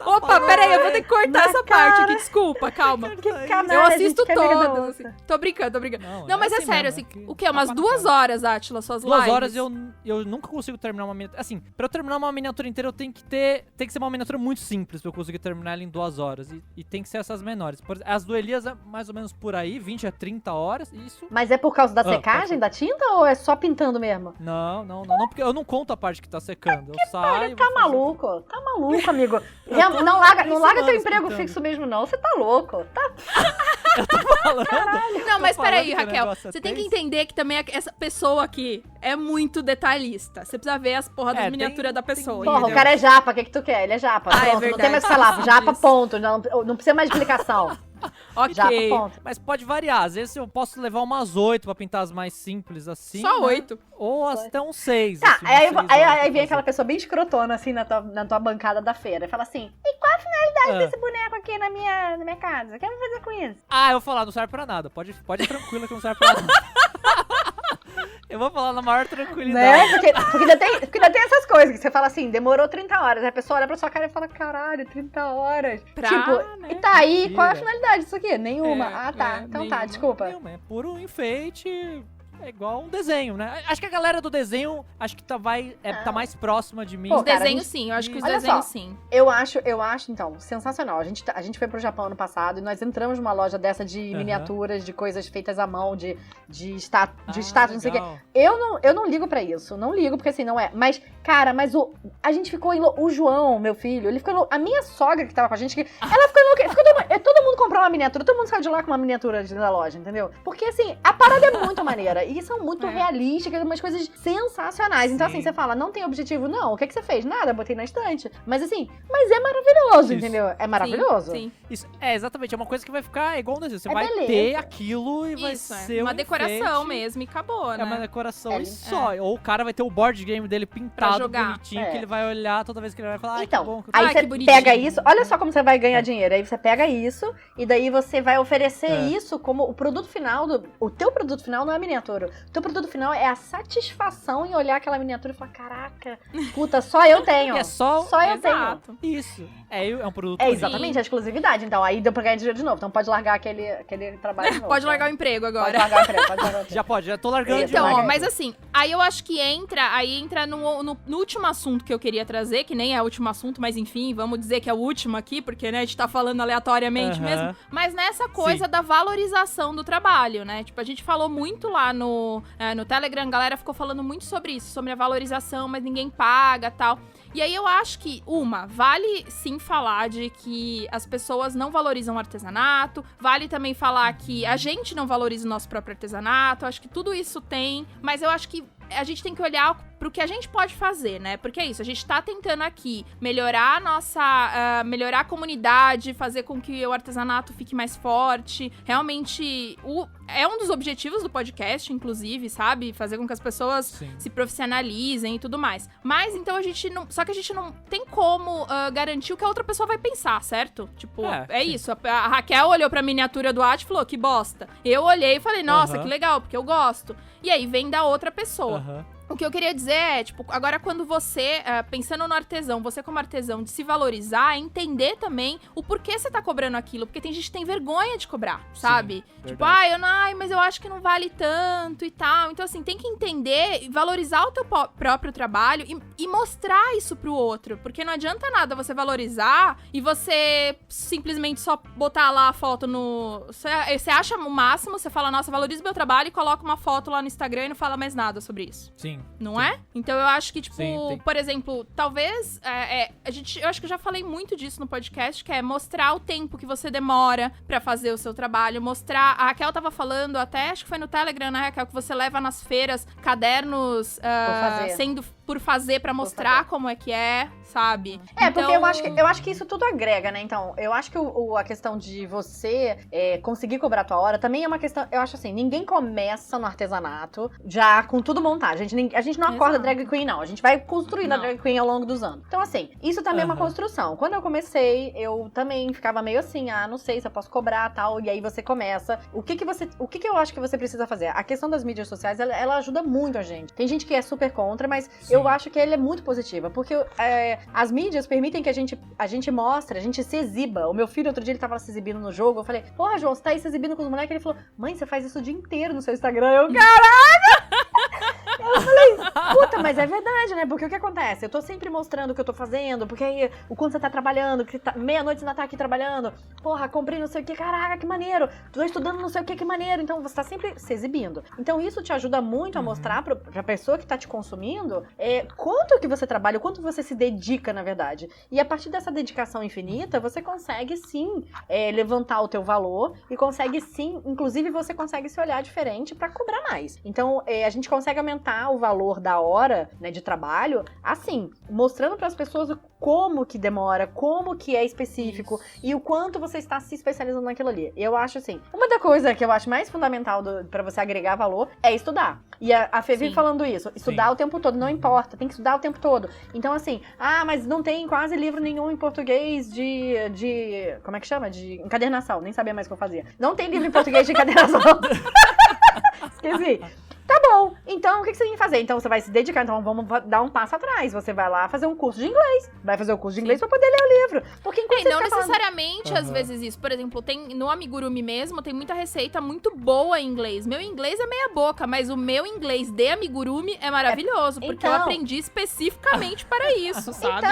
Opa, peraí, eu vou ter que cortar Na essa parte cara. aqui, desculpa, calma. Que canalha, Eu assisto gente, que amiga da todas. outra. Assim. Tô brincando. Não, Não, mas é assim sério, mesmo, assim, é que o quê? Umas tapa na 2 cara. horas, Átila, suas 2 lives? horas eu nunca consigo terminar uma miniatura. Assim, pra eu terminar uma miniatura inteira, eu tenho que ser uma miniatura muito simples pra eu conseguir terminar ela em 2 horas. E tem que ser essas menores. As do Elias é mais ou menos por aí, 20 a 30 horas. Isso. Mas é por causa da pode secagem da tinta ou é só pintando mesmo? Não, porque eu não conto a parte que tá secando. Eu saio. Tá vou fazer- maluco, amigo. Não larga teu semanas emprego pintando. fixo mesmo, não. Você tá louco. Tá falando. Não, mas Tô peraí, falando que o Raquel. negócio é Você tem que tenso. entender que também essa pessoa aqui é muito detalhista. Você precisa ver as porra das É, miniaturas tem- da tem pessoa. Porra, o entendeu? cara é japa, o que tu quer? Ele é japa. Ah, é Pronto, não verdade. tem mais o que falar. Japa, Isso. ponto. Não precisa mais de explicação. Ok. Japa, ponto. Mas pode variar. Às vezes eu posso levar umas 8 pra pintar as mais simples assim. Só né? 8. Ou até uns 6. Tá, assim, aí, uns 6 aí horas pra vem fazer. aquela pessoa bem escrotona, assim, na tua bancada da feira. E fala assim, e qual a finalidade desse boneco aqui na minha casa? O que eu vou fazer com isso? Ah, eu vou falar, não serve pra nada. Pode ir tranquila que não serve pra nada. Eu vou falar na maior tranquilidade. Né? Porque ainda tem essas coisas que você fala assim, demorou 30 horas. Aí a pessoa olha pra sua cara e fala, caralho, 30 horas. Pra, tipo, né? e tá aí, qual é a Mentira. finalidade disso aqui? Nenhuma. É, Ah, tá. é, Então nenhuma, tá, desculpa. nenhuma. É puro enfeite. É igual um desenho, né? Acho que a galera do desenho, acho que tá mais próxima de mim. Pô, Os cara, desenhos a gente- sim, eu acho que os Olha desenhos só. sim. Eu acho, então, sensacional. A gente foi pro Japão ano passado e nós entramos numa loja dessa de Aham. miniaturas, de coisas feitas à mão, de estátua, não sei o quê. legal. Eu não ligo pra isso. Não ligo, porque assim, não é. Mas, cara, a gente ficou o João, meu filho, ele ficou. A minha sogra que tava com a gente, ela ficou enlouquecida. Todo mundo comprou uma miniatura, todo mundo saiu de lá com uma miniatura da loja, entendeu? Porque, assim, a parada é muito maneira. E são muito É. realísticas, umas coisas sensacionais. Então, Sim. assim, você fala, não tem objetivo, não. O que você fez? Nada, botei na estante. Mas, assim, é maravilhoso, Isso. entendeu? É maravilhoso. Sim, sim. Isso, exatamente, é uma coisa que vai ficar igual um desenho. Você É vai beleza. ter aquilo e vai Isso, ser é uma um decoração enfeite. mesmo e acabou, É né? uma decoração É, e só. Ou o cara vai ter o board game dele pintado jogar. bonitinho, É. que ele vai olhar toda vez que ele vai falar, ai, Então, que bom. aí Ai, você que bonitinho. pega isso, olha só como você vai ganhar dinheiro. Aí você pega isso e daí você vai oferecer É. isso como o produto final o teu produto final não é a miniatura. O teu produto final é a satisfação em olhar aquela miniatura e falar, caraca, puta, só eu tenho. E é só eu tenho. Exato. isso. É um produto É único. exatamente a exclusividade. Então aí deu pra ganhar dinheiro de novo. Então pode largar aquele trabalho de novo. Pode largar o emprego Pode agora. largar o emprego, pode largar o emprego. Já tô largando Isso, de Então, larga ó, aí. mas assim, aí eu acho que entra no último assunto que eu queria trazer, que nem é o último assunto, mas enfim, vamos dizer que é o último aqui, porque, né, a gente tá falando aleatoriamente Aham. mesmo. Mas nessa coisa Sim. da valorização do trabalho, né? Tipo, a gente falou muito lá no Telegram, a galera ficou falando muito sobre isso, sobre a valorização, mas ninguém paga, tal. E aí eu acho que, vale sim falar de que as pessoas não valorizam o artesanato, vale também falar que a gente não valoriza o nosso próprio artesanato, acho que tudo isso tem, mas eu acho que a gente tem que olhar pro que a gente pode fazer, né? Porque é isso, a gente tá tentando aqui melhorar melhorar a comunidade, fazer com que o artesanato fique mais forte. Realmente, é um dos objetivos do podcast, inclusive, sabe? Fazer com que as pessoas Sim. se profissionalizem e tudo mais. Mas, então, a gente não tem como garantir o que a outra pessoa vai pensar, certo? Tipo, sim. isso. A Raquel olhou pra miniatura do arte e falou, que bosta. Eu olhei e falei, nossa, Aham. que legal, porque eu gosto. E aí, vem da outra pessoa. Aham. O que eu queria dizer é, tipo, agora quando você, pensando no artesão, você como artesão, de se valorizar, é entender também o porquê você tá cobrando aquilo. Porque tem gente que tem vergonha de cobrar, sabe? Tipo, verdade. mas eu acho que não vale tanto e tal. Então, assim, tem que entender e valorizar o teu próprio trabalho e mostrar isso pro outro. Porque não adianta nada você valorizar e você simplesmente só botar lá a foto no... Você acha o máximo, você fala, nossa, valoriza o meu trabalho e coloca uma foto lá no Instagram e não fala mais nada sobre isso. Sim. Sim. Não é? Então eu acho que, tipo, Sim, por exemplo, talvez eu acho que eu já falei muito disso no podcast, que é mostrar o tempo que você demora pra fazer o seu trabalho, mostrar. A Raquel tava falando, até acho que foi no Telegram, né, Raquel, que você leva nas feiras cadernos por fazer pra mostrar como é que é, sabe? Porque eu acho que isso tudo agrega, né? Então, eu acho que a questão de você conseguir cobrar a tua hora também é uma questão. Eu acho assim, ninguém começa no artesanato já com tudo montado. A gente não acorda drag queen, não. A gente vai construindo a drag queen ao longo dos anos. Então, assim, isso também é uma construção. Quando eu comecei, eu também ficava meio assim, não sei se eu posso cobrar tal. E aí você começa. O que eu acho que você precisa fazer? A questão das mídias sociais, ela ajuda muito a gente. Tem gente que é super contra, mas eu acho que ela é muito positiva. Porque as mídias permitem que a gente mostre, a gente se exiba. O meu filho, outro dia, ele tava se exibindo no jogo. Eu falei, porra, João, você tá aí se exibindo com os moleques? Ele falou, mãe, você faz isso o dia inteiro no seu Instagram. Eu, caraca! Eu falei, puta, mas é verdade, né? Porque o que acontece? Eu tô sempre mostrando o que eu tô fazendo, porque aí o quanto você tá trabalhando, meia-noite você ainda tá aqui trabalhando. Porra, comprei não sei o que, caraca, que maneiro. Tô estudando não sei o que maneiro. Então você tá sempre se exibindo. Então isso te ajuda muito a mostrar pra pessoa que tá te consumindo quanto que você trabalha, o quanto você se dedica, na verdade. E a partir dessa dedicação infinita, você consegue sim levantar o teu valor e consegue sim, inclusive você consegue se olhar diferente pra cobrar mais. Então a gente consegue aumentar o valor da hora, né, de trabalho, assim, mostrando para as pessoas como que demora, como que é específico e o quanto você está se especializando naquilo ali. Eu acho assim, uma da coisa que eu acho mais fundamental para você agregar valor é estudar. E a Fê vive falando isso, estudar o tempo todo, não importa, tem que estudar o tempo todo. Então assim, mas não tem quase livro nenhum em português de como é que chama? De encadernação, nem sabia mais o que eu fazia. Não tem livro em português de encadernação. Esqueci. Tá bom, então o que você tem que fazer? Então você vai se dedicar, então vamos dar um passo atrás. Você vai lá fazer um curso de inglês. Vai fazer o curso de inglês pra poder ler o livro. Porque enquanto não necessariamente, às vezes, isso. Por exemplo, tem no Amigurumi mesmo, tem muita receita muito boa em inglês. Meu inglês é meia boca, mas o meu inglês de Amigurumi é maravilhoso. Porque eu aprendi especificamente para isso, sabe?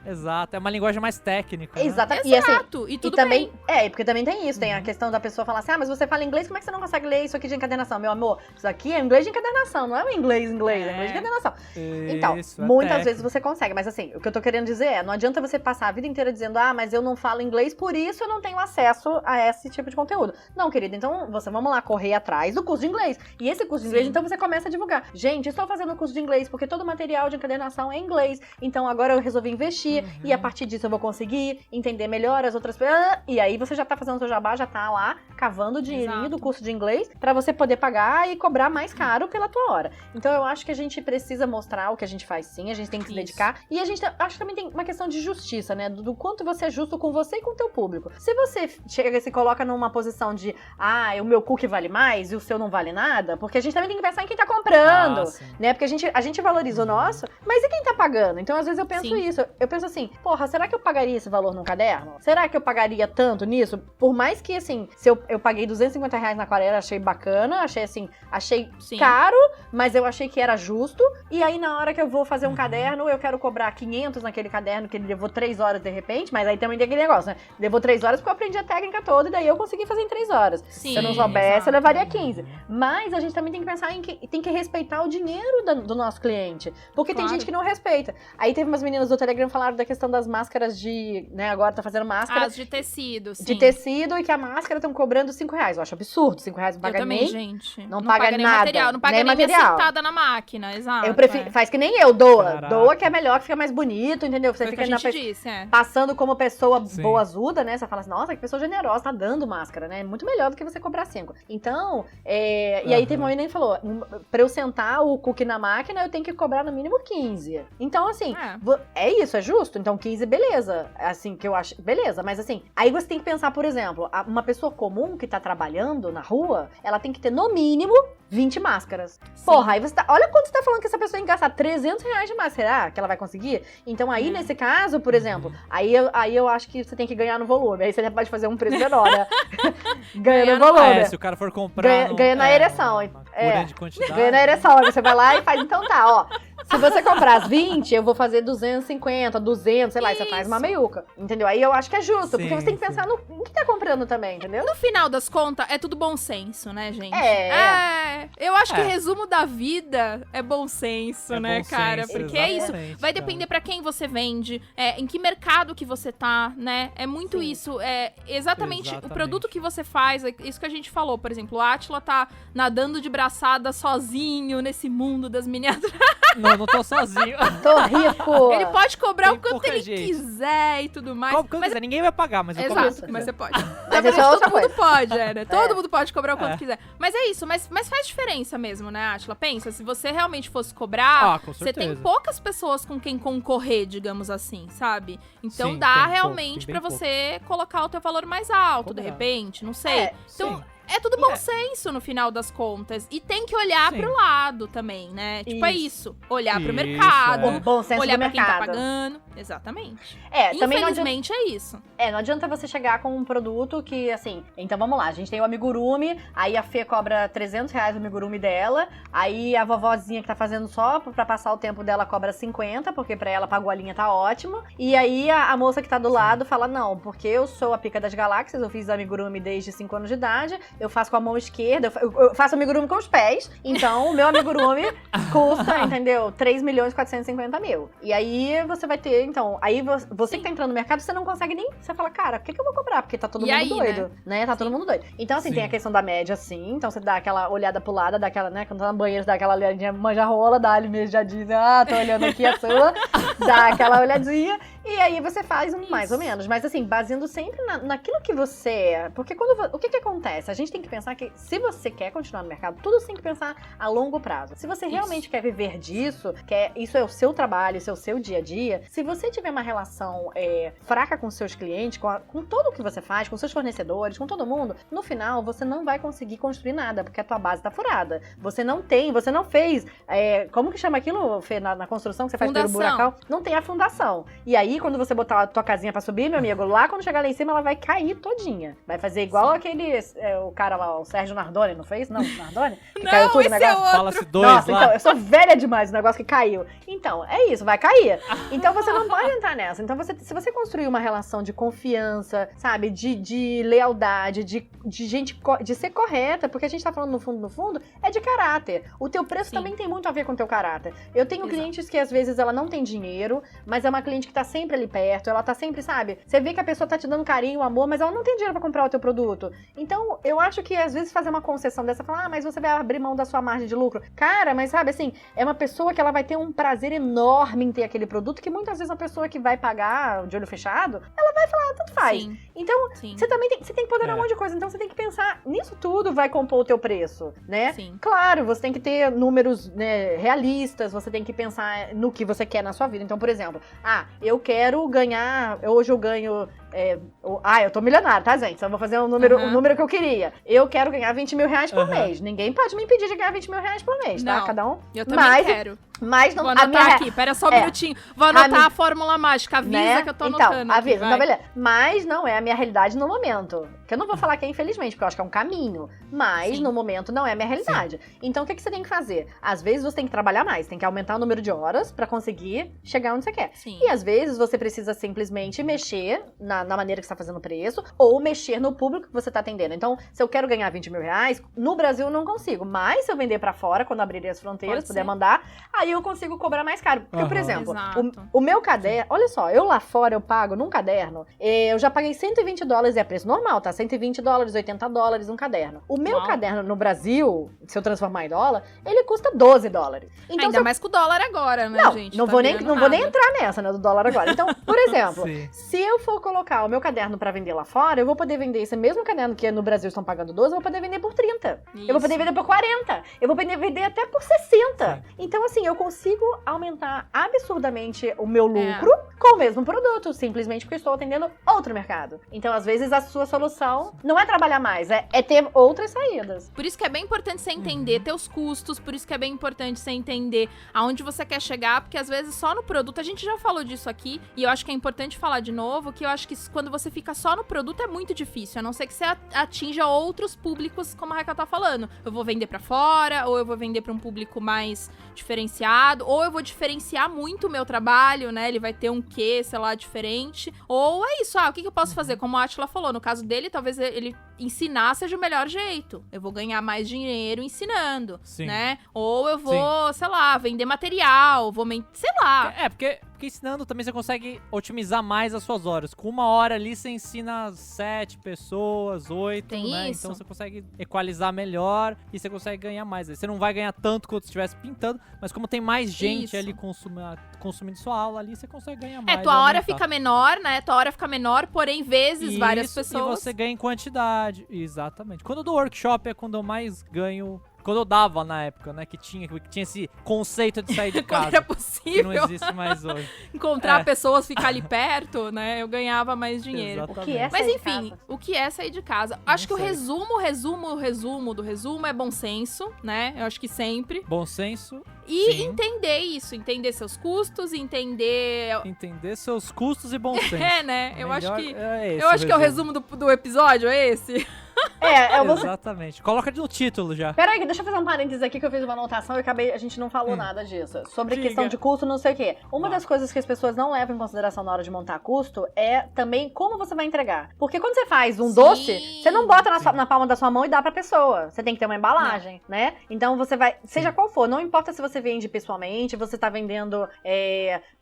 Exato, é uma linguagem mais técnica. Né? Exato. Exato, e tudo também, bem. Porque também tem isso. Tem a questão da pessoa falar assim, mas você fala inglês, como é que você não consegue ler isso aqui de encadernação? Meu amor, isso aqui é inglês de encadernação, não é o inglês, é inglês de encadernação. Então, muitas vezes você consegue, mas assim, o que eu tô querendo dizer não adianta você passar a vida inteira dizendo, mas eu não falo inglês, por isso eu não tenho acesso a esse tipo de conteúdo. Não, querida, então vamos lá correr atrás do curso de inglês. E esse curso de inglês, então você começa a divulgar. Gente, estou fazendo curso de inglês porque todo o material de encadernação é em inglês, então agora eu resolvi investir e a partir disso eu vou conseguir entender melhor as outras coisas. E aí você já tá fazendo o seu jabá, já tá lá cavando o dinheirinho do curso de inglês pra você poder pagar e cobrar mais caro pela tua hora. Então eu acho que a gente precisa mostrar o que a gente faz sim, a gente tem que se dedicar. E a gente, acho que também tem uma questão de justiça, né? Do quanto você é justo com você e com o teu público. Se você chega e se coloca numa posição de, o meu cookie vale mais e o seu não vale nada, porque a gente também tem que pensar em quem tá comprando, né? Porque a gente valoriza o nosso, mas e quem tá pagando? Então às vezes eu penso isso. Eu penso assim, porra, será que eu pagaria esse valor num caderno? Será que eu pagaria tanto nisso? Por mais que, assim, se eu paguei R$250 na aquarela, achei bacana, achei caro, mas eu achei que era justo, e aí na hora que eu vou fazer um caderno, eu quero cobrar 500 naquele caderno, que ele levou 3 horas de repente, mas aí também tem aquele negócio, né? Levou 3 horas porque eu aprendi a técnica toda, e daí eu consegui fazer em 3 horas. Se eu não soubesse, eu levaria 15. Mas a gente também tem que pensar tem que respeitar o dinheiro do nosso cliente, porque tem gente que não respeita. Aí teve umas meninas do Telegram que falaram da questão das máscaras né, agora tá fazendo máscaras. De tecido, sim. De tecido, e que a máscara estão cobrando R$5. Eu acho absurdo, R$5 não paga nem. Gente. Não paga nem nada. Material, não paga nem material. Sentada na máquina, exato. Eu prefiro, faz que nem eu, doa que é melhor, que fica mais bonito, entendeu? Você fica passando como pessoa boazuda, né? Você fala assim, nossa, que pessoa generosa, tá dando máscara, né? É muito melhor do que você cobrar 5. Então, e aí teve uma menina que falou, pra eu sentar o cookie na máquina, eu tenho que cobrar no mínimo 15. Então, assim, é isso, é justo? Então 15, beleza. Assim, que eu acho, beleza. Mas assim, aí você tem que pensar, por exemplo, uma pessoa comum que tá trabalhando na rua, ela tem que ter no mínimo 20 máscaras. Sim. Porra, aí você olha quanto você tá falando que essa pessoa tem que gastar R$300 de máscara. Será que ela vai conseguir? Então aí, nesse caso, por exemplo, aí eu acho que você tem que ganhar no volume. Aí você pode fazer um preço menor, né? Ganha no volume. Se o cara for comprar... Ganha na ereção. Grande quantidade. Ganha na ereção. Aí você vai lá e faz, então tá, ó. Se você comprar as 20, eu vou fazer 250, 200, sei lá, e você faz uma meiuca. Entendeu? Aí eu acho que é justo, Sim, porque você tem que pensar no que tá comprando também, entendeu? No final das contas, é tudo bom senso, né, gente? Eu acho que o resumo da vida é bom senso, né, bom cara? senso, Porque é isso. exatamente, Vai cara. depender pra quem você vende, em que mercado que você tá, né? É muito isso. É exatamente o produto que você faz, é isso que a gente falou. Por exemplo, o Átila tá nadando de braçada sozinho nesse mundo das miniaturas. Não tô sozinho. Tô rico! Ele pode cobrar Tem o quanto pouca ele gente. quiser e tudo mais. Como quiser, ninguém vai pagar, mas eu Exato, cobro. mas você pode. Mas isso é outra todo mundo coisa. pode, né? Todo mundo pode cobrar o quanto quiser. Mas é isso, mas faz diferença mesmo, né, Átila? Pensa, se você realmente fosse cobrar, Com você tem certeza. poucas pessoas com quem concorrer, digamos assim, sabe? Então Sim, dá tem realmente pouco, tem pra bem você colocar o teu valor mais alto, de Cobrar. repente, não sei. Então, Sim. é tudo bom senso no final das contas. E tem que olhar Sim. pro lado também, né? Tipo, é isso. Olhar pro Isso, mercado, O bom senso olhar do pra quem tá mercado. pagando. Exatamente. Também não adianta, Infelizmente é isso. não adianta você chegar com um produto que, assim, então vamos lá, a gente tem o amigurumi, aí a Fê cobra R$300 o amigurumi dela, aí a vovozinha que tá fazendo só pra passar o tempo dela cobra 50, porque pra ela pagou a linha, tá ótimo, e aí a moça que tá do lado fala, não, porque eu sou a pica das galáxias, eu fiz amigurumi desde 5 anos de idade, eu faço com a mão esquerda, eu faço amigurumi com os pés, então o meu amigurumi custa, entendeu, 3.450.000. E aí você vai ter, então, aí você que tá entrando no mercado, você não consegue nem, você fala, cara, por que eu vou cobrar? Porque tá todo E mundo aí, doido, né? Tá todo mundo doido. Então, assim, Sim. tem a questão da média, sim, então você dá aquela olhada pro lado, dá aquela, né, quando tá no banheiro, você dá aquela olhadinha manja-rola, dá ali mesmo, já diz, tô olhando aqui a sua, dá aquela olhadinha, e aí você faz mais ou menos, mas assim, baseando sempre naquilo que você é, porque o que acontece? A gente tem que pensar que se você quer continuar no mercado, tudo você tem que pensar a longo prazo. Se você realmente quer viver disso, isso é o seu trabalho, isso é o seu dia a dia, se você tiver uma relação fraca com seus clientes, com tudo o que você faz, com seus fornecedores, com todo mundo, no final você não vai conseguir construir nada, porque a tua base tá furada. Você não fez, como que chama aquilo, Fê, na construção que você faz pelo buracão? Não tem a fundação. E aí, quando você botar a tua casinha pra subir, meu amigo, lá quando chegar lá em cima, ela vai cair todinha. Vai fazer igual aquele, o cara lá, o Sérgio Nardoni, não fez? Não, Nardoni? Que caiu tudo o negócio. Fala-se dois Nossa, lá. então, eu sou velha demais, o negócio que caiu. Então, é isso, vai cair. Então você não pode entrar nessa. Então, se você construir uma relação de confiança, sabe, de lealdade, de gente, de ser correta, porque a gente tá falando no fundo, é de caráter. O teu preço também tem muito a ver com o teu caráter. Eu tenho clientes que às vezes ela não tem dinheiro, mas é uma cliente que tá sempre ali perto, ela tá sempre, sabe, você vê que a pessoa tá te dando carinho, amor, mas ela não tem dinheiro pra comprar o teu produto. Então, eu acho que às vezes fazer uma concessão dessa, falar, mas você vai abrir mão da sua margem de lucro. Cara, mas sabe, assim, é uma pessoa que ela vai ter um prazer enorme em ter aquele produto, que muitas vezes a pessoa que vai pagar de olho fechado, ela vai falar, tanto faz. Sim. Então, você também tem que poder um monte de coisa, então você tem que pensar, nisso tudo vai compor o teu preço, né? Sim. Claro, você tem que ter números, né, realistas, você tem que pensar no que você quer na sua vida. Então, por exemplo, eu quero ganhar, hoje eu ganho, eu tô milionário, tá, gente? Só vou fazer o número que eu queria. Eu quero ganhar 20 mil reais por mês. Ninguém pode me impedir de ganhar 20 mil reais por mês, tá? Não. Cada um. Eu também quero. Mas não, vou anotar aqui, pera só um minutinho. Vou anotar a fórmula mágica, avisa, né? Que eu tô anotando. Então, avisa, aqui, então beleza. Mas não é a minha realidade no momento. Que eu não vou falar que é infelizmente, porque eu acho que é um caminho. Mas no momento não é a minha realidade. Então o que você tem que fazer? Às vezes você tem que trabalhar mais, tem que aumentar o número de horas pra conseguir chegar onde você quer. Sim. E às vezes você precisa simplesmente mexer na maneira que você tá fazendo o preço, ou mexer no público que você tá atendendo. Então, se eu quero ganhar 20 mil reais, no Brasil eu não consigo. Mas se eu vender pra fora, quando abrirem as fronteiras, puder mandar, aí eu consigo cobrar mais caro. Porque, por exemplo, o meu caderno, olha só, eu lá fora eu pago num caderno, eu já paguei $120, é preço normal, tá? $120, $80 um caderno. O meu caderno no Brasil, se eu transformar em dólar, ele custa $12. Então, ainda mais com o dólar agora, né, gente? Não vou nem entrar nessa, né, do dólar agora. Então, por exemplo, se eu for colocar o meu caderno pra vender lá fora, eu vou poder vender esse mesmo caderno que no Brasil estão pagando 12, eu vou poder vender por 30. Isso. Eu vou poder vender por 40. Eu vou poder vender até por 60. Então, assim, eu consigo aumentar absurdamente o meu lucro com o mesmo produto, simplesmente porque eu estou atendendo outro mercado. Então, às vezes, a sua solução não é trabalhar mais, é ter outras saídas. Por isso que é bem importante você entender teus custos, por isso que é bem importante você entender aonde você quer chegar, porque às vezes só no produto, a gente já falou disso aqui, e eu acho que é importante falar de novo, que eu acho que que quando você fica só no produto é muito difícil, a não ser que você atinja outros públicos, como a Raquel tá falando. Eu vou vender pra fora, ou eu vou vender pra um público mais diferenciado, ou eu vou diferenciar muito o meu trabalho, né? Ele vai ter um quê, sei lá, diferente. Ou é isso, o que eu posso fazer? Como a Átila falou, no caso dele, talvez ele ensinar seja o melhor jeito. Eu vou ganhar mais dinheiro ensinando, né? Ou eu vou, sei lá, vender material, sei lá. Porque ensinando também você consegue otimizar mais as suas horas. Com 1 hora ali você ensina 7 pessoas, 8, Tem né? isso. Então você consegue equalizar melhor e você consegue ganhar mais. Você não vai ganhar tanto quanto se estivesse pintando, mas como tem mais gente ali consumindo sua aula ali, você consegue ganhar mais. Tua hora fica menor, né? Tua hora fica menor, porém vezes várias pessoas. E você ganha em quantidade. Exatamente. Quando eu dou workshop é quando eu mais ganho. Quando eu dava na época, né? Que tinha esse conceito de sair de casa. Quando era possível. Que não existe mais hoje. Encontrar pessoas, ficar ali perto, né? Eu ganhava mais dinheiro. Exatamente. O que é Mas sair de enfim, casa? o que é sair de casa? Acho que o resumo do resumo é bom senso, né? Eu acho que sempre. Bom senso. E Sim. entender isso, entender seus custos, entender seus custos e bom senso. né? Eu acho que esse é o resumo do episódio, é esse. Eu vou... Exatamente. Coloca no título já. Peraí, deixa eu fazer um parênteses aqui que eu fiz uma anotação e a gente não falou nada disso. Sobre Diga. questão de custo, não sei o quê. Uma das coisas que as pessoas não levam em consideração na hora de montar custo é também como você vai entregar. Porque quando você faz um doce, você não bota na palma da sua mão e dá pra pessoa. Você tem que ter uma embalagem, né? Então você vai, seja qual for, não importa se você vende pessoalmente, você tá vendendo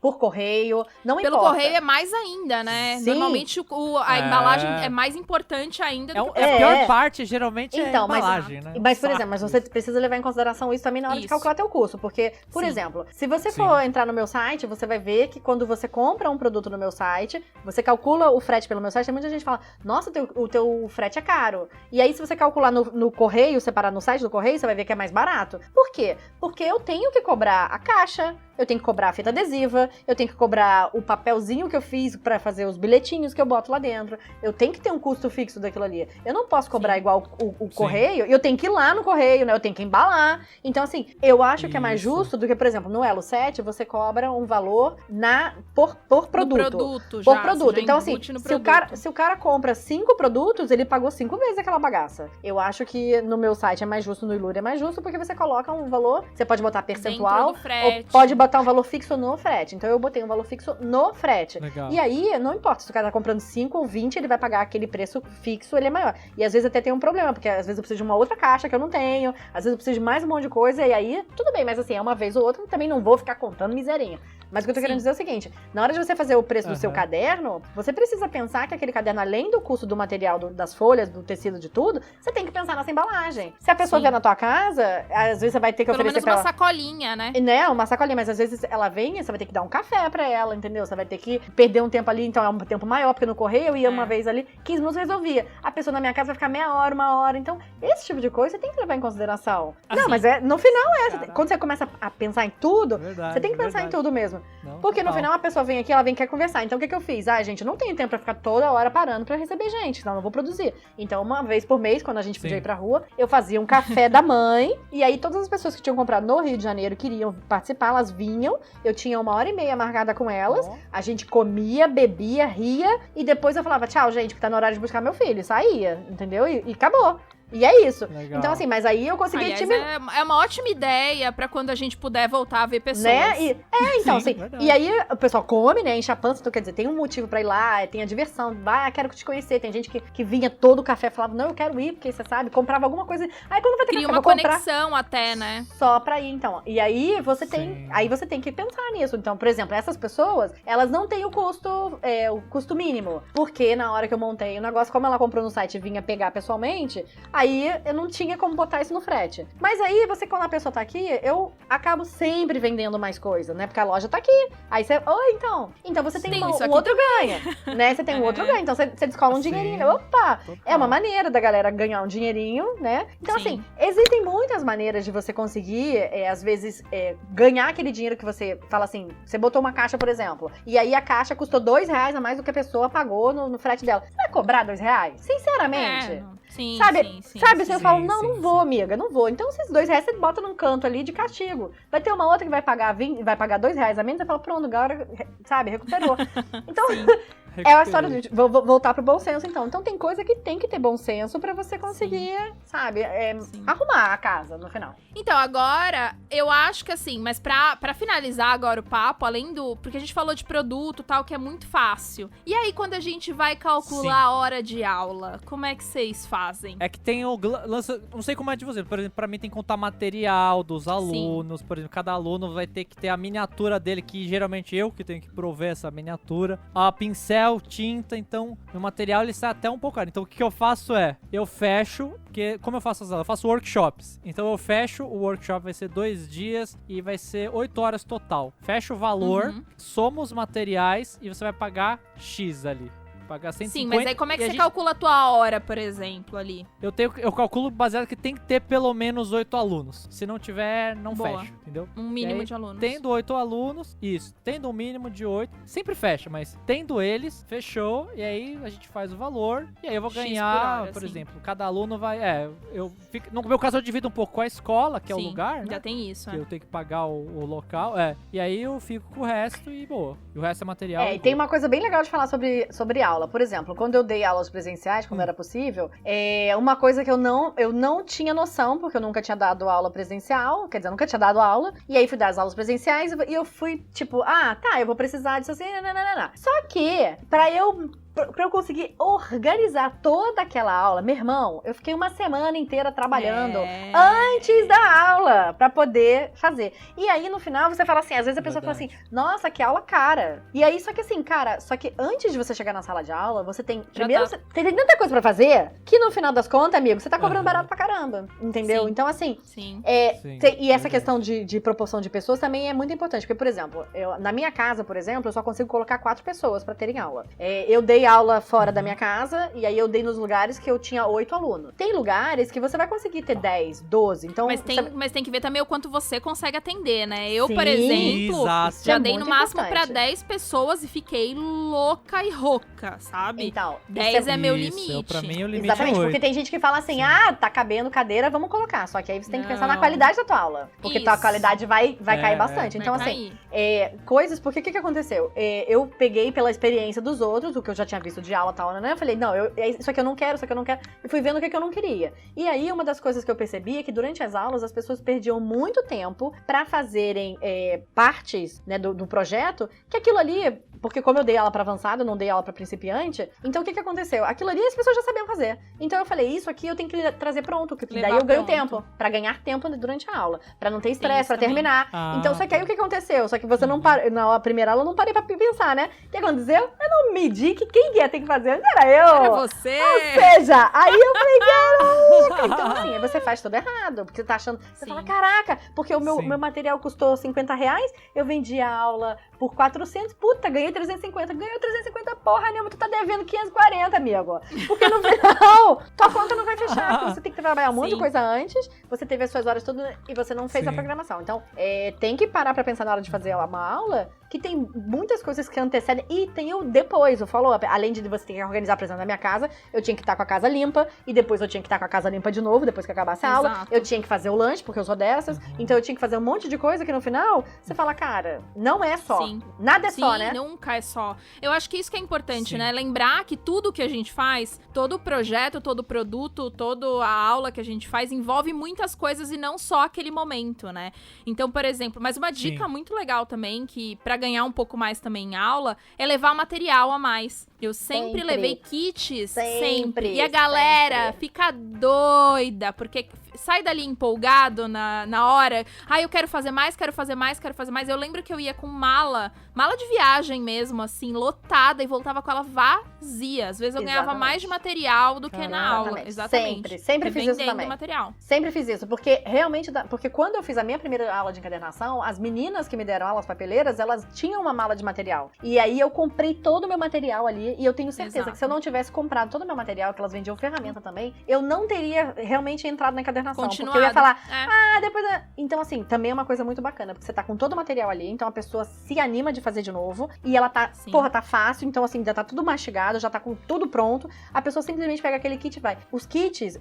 por correio, não Pelo importa. correio é mais ainda, né? Sim. Normalmente a embalagem é mais importante ainda do que A pior parte, geralmente, é a embalagem, né? Mas, por exemplo, você precisa levar em consideração isso também na hora de calcular teu custo. Porque, por exemplo, se você for entrar no meu site, você vai ver que quando você compra um produto no meu site, você calcula o frete pelo meu site, tem muita gente que fala, nossa, o teu frete é caro. E aí, se você calcular no correio, separar no site do correio, você vai ver que é mais barato. Por quê? Porque eu tenho que cobrar a caixa, eu tenho que cobrar a fita adesiva, eu tenho que cobrar o papelzinho que eu fiz pra fazer os bilhetinhos que eu boto lá dentro. Eu tenho que ter um custo fixo daquilo ali. Eu não posso cobrar igual o correio, eu tenho que ir lá no correio, né? Eu tenho que embalar. Então, assim, eu acho que é mais justo do que, por exemplo, no Elo 7, você cobra um valor por produto. Por produto. Então, assim, se o cara compra 5 produtos, ele pagou 5 vezes aquela bagaça. Eu acho que no meu site é mais justo, no Ilure é mais justo, porque você coloca um valor, você pode botar percentual, ou pode botar um valor fixo no frete. Então, eu botei um valor fixo no frete. Legal. E aí, não importa se o cara tá comprando 5 ou 20, ele vai pagar aquele preço fixo, ele é maior. E às vezes até tem um problema, porque às vezes eu preciso de uma outra caixa que eu não tenho, às vezes eu preciso de mais um monte de coisa, e aí, tudo bem, mas assim, é uma vez ou outra, também não vou ficar contando miserinha. Mas o que eu tô querendo dizer é o seguinte, na hora de você fazer o preço do seu caderno, você precisa pensar que aquele caderno, além do custo do material, das folhas, do tecido, de tudo, você tem que pensar nessa embalagem. Se a pessoa vier na tua casa, às vezes você vai ter que oferecer pelo menos uma sacolinha, né? Né, uma sacolinha, mas às vezes ela vem, você vai ter que dar um café pra ela, entendeu? Você vai ter que perder um tempo ali, então é um tempo maior, porque no correio eu ia uma vez ali, 15 minutos resolvia. A pessoa na minha casa vai ficar meia hora, 1 hora. Então, esse tipo de coisa você tem que levar em consideração. Não, mas no final quando você começa a pensar em tudo, você tem que pensar em tudo mesmo. Não, porque no final a pessoa vem aqui, ela quer conversar. Então, o que eu fiz? Gente, eu não tenho tempo pra ficar toda hora parando pra receber gente, senão eu não vou produzir. Então, uma vez por mês, quando a gente podia ir pra rua, eu fazia um café da mãe, e aí todas as pessoas que tinham comprado no Rio de Janeiro queriam participar, elas vinham, eu tinha 1h30 marcada com elas, a gente comia, bebia, ria, e depois eu falava, tchau, gente, porque tá no horário de buscar meu filho, saía, entendeu? E acabou. E é isso. Legal. Então, assim, mas aí eu consegui... É uma ótima ideia pra quando a gente puder voltar a ver pessoas. Né? Então, Sim, assim, verdade. e aí o pessoal come, né, enche a pança, então quer dizer, tem um motivo pra ir lá, tem a diversão, vai, quero te conhecer. Tem gente que vinha todo o café, falava, não, eu quero ir, porque você sabe, comprava alguma coisa. Aí quando vai ter Cria café, uma vou comprar conexão até, né? só pra ir, então. E aí você tem que pensar nisso. Então, por exemplo, essas pessoas, elas não têm o custo mínimo. Porque na hora que eu montei o negócio, como ela comprou no site e vinha pegar pessoalmente, aí eu não tinha como botar isso no frete. Mas aí, quando a pessoa tá aqui, eu acabo sempre vendendo mais coisa, né? Porque a loja tá aqui. Aí você, então. Então você tem um outro ganha, né? Você tem um outro ganho. Então você descola um dinheirinho. Opa! Total. É uma maneira da galera ganhar um dinheirinho, né? Então, assim, existem muitas maneiras de você conseguir, às vezes, ganhar aquele dinheiro que você fala assim, você botou uma caixa, por exemplo, e aí a caixa custou R$2 a mais do que a pessoa pagou no frete dela. Você vai cobrar R$2? Sinceramente? Sim, Sabe, se eu falo, não vou, sim. amiga, não vou. Então, esses R$2 você bota num canto ali de castigo. Vai ter uma outra que vai pagar R$20, vai pagar R$2 a menos, você fala, pronto, agora, sabe, recuperou. Então, É a história de vou voltar pro bom senso, então. Então tem coisa que tem que ter bom senso pra você conseguir, sabe, arrumar a casa no final. Então, agora, eu acho que assim, mas pra finalizar agora o papo, além do... Porque a gente falou de produto e tal, que é muito fácil. E aí, quando a gente vai calcular a hora de aula, como é que vocês fazem? É que tem o lance, não sei como é de você, por exemplo, pra mim tem que contar material dos alunos, por exemplo, cada aluno vai ter que ter a miniatura dele, que geralmente eu que tenho que prover essa miniatura, a pincel, tinta, então o material ele sai até um pouco caro. Então o que eu faço eu fecho, porque como eu faço as aulas? Eu faço workshops, então eu fecho, o workshop vai ser 2 dias e vai ser 8 horas total. Fecho o valor, soma os materiais e você vai pagar X ali. Pagar 150. Sim, mas aí como é que você calcula a tua hora, por exemplo, ali? Eu calculo baseado que tem que ter pelo menos 8 alunos. Se não tiver, não fecha, entendeu? Um mínimo de alunos. Tendo 8 alunos, isso. Tendo um mínimo de 8, sempre fecha, mas tendo eles, fechou, e aí a gente faz o valor, e aí eu vou ganhar, por exemplo, cada aluno vai... no meu caso eu divido um pouco com a escola, que é o lugar, né? Já tem isso, que eu tenho que pagar o local, e aí eu fico com o resto e boa. E o resto é material. E tem uma coisa bem legal de falar sobre aula. Por exemplo, quando eu dei aulas presenciais, quando era possível, uma coisa que eu não tinha noção, porque eu nunca tinha dado aula presencial, quer dizer, eu nunca tinha dado aula, e aí fui dar as aulas presenciais e eu fui, tipo, eu vou precisar disso assim, nananana. Só que, pra eu conseguir organizar toda aquela aula, meu irmão, eu fiquei uma semana inteira trabalhando antes da aula pra poder fazer. E aí, no final, você fala assim, às vezes a pessoa fala assim, nossa, que aula cara. E aí, só que assim, cara, antes de você chegar na sala de aula, você tem... Primeiro, você tem tanta coisa pra fazer, que no final das contas, amigo, você tá cobrando barato pra caramba, entendeu? Sim. Então, assim... Sim. E essa questão de proporção de pessoas também é muito importante, porque, por exemplo, na minha casa, por exemplo, eu só consigo colocar 4 pessoas pra terem aula. Eu dei aula fora da minha casa, e aí eu dei nos lugares que eu tinha 8 alunos. Tem lugares que você vai conseguir ter 10, 12, então... Mas tem que ver também o quanto você consegue atender, né? Eu, Sim, por exemplo, já dei no máximo importante. pra 10 pessoas e fiquei louca e rouca, sabe? Então, 10 é meu limite. Pra mim, o limite exatamente, é 8. porque tem gente que fala assim, tá cabendo cadeira, vamos colocar. Só que aí você tem que pensar na Não. qualidade da tua aula. Porque tua qualidade vai cair bastante. Vai Então, assim, coisas... Porque o que aconteceu? Eu peguei pela experiência dos outros, o que eu já tinha visto de aula e tal, né? Eu falei, não, isso aqui eu não quero, isso aqui eu não quero. E fui vendo o que eu não queria. E aí, uma das coisas que eu percebi é que durante as aulas, as pessoas perdiam muito tempo pra fazerem partes, né, do projeto, que aquilo ali... Porque como eu dei aula pra avançado, eu não dei aula pra principiante, então o que aconteceu? Aquilo ali as pessoas já sabiam fazer. Então eu falei, isso aqui eu tenho que trazer pronto, que daí eu ganho tempo. Pra ganhar tempo durante a aula. Pra não ter estresse, pra terminar. Então, só que aí o que aconteceu? Só que você não parou, na primeira aula eu não parei pra pensar, né? O que aconteceu? Eu não medi que quem ia ter que fazer era eu. Era você. Ou seja, aí eu falei, caraca. Então assim, aí você faz tudo errado. Porque você tá achando, você fala, caraca, porque o meu material custou R$50, eu vendi a aula por 400, puta, ganhei 350. Ganhou 350, porra nenhuma, tu tá devendo 540, amigo. Porque no final, tua conta não vai fechar. Porque você tem que trabalhar um monte de coisa antes, você teve as suas horas tudo e você não fez a programação. Então, tem que parar pra pensar na hora de fazer uma aula, que tem muitas coisas que antecedem e tem o depois, o follow-up. Além de você ter que organizar, por exemplo, na minha casa, eu tinha que estar com a casa limpa, e depois eu tinha que estar com a casa limpa de novo, depois que acabasse a aula. Eu tinha que fazer o lanche, porque eu sou dessas. Então eu tinha que fazer um monte de coisa que no final, você fala, cara, não é só. Nada é só, né? Nunca é só. Eu acho que isso que é importante, né? Lembrar que tudo que a gente faz, todo projeto, todo produto, toda a aula que a gente faz, envolve muitas coisas e não só aquele momento, né? Então, por exemplo, mas uma dica muito legal também, que pra ganhar um pouco mais também em aula, é levar material a mais. Eu sempre levei kits, sempre. E a galera fica doida, porque sai dali empolgado na hora. Eu quero fazer mais, quero fazer mais, quero fazer mais. Eu lembro que eu ia com mala de viagem mesmo, assim, lotada, e voltava com ela vazia. Às vezes eu ganhava mais de material do que na aula. Exatamente. Sempre fiz isso também. Material. Sempre fiz isso, porque realmente, porque quando eu fiz a minha primeira aula de encadernação, as meninas que me deram aulas papeleiras, elas tinham uma mala de material. E aí eu comprei todo o meu material ali, e eu tenho certeza que se eu não tivesse comprado todo o meu material, que elas vendiam ferramenta também, eu não teria realmente entrado na encadernação. Porque eu ia falar, depois... Então, assim, também é uma coisa muito bacana, porque você tá com todo o material ali, então a pessoa se anima de fazer de novo, e ela tá, tá fácil, então assim, já tá tudo mastigado, já tá com tudo pronto, a pessoa simplesmente pega aquele kit e vai. Os kits,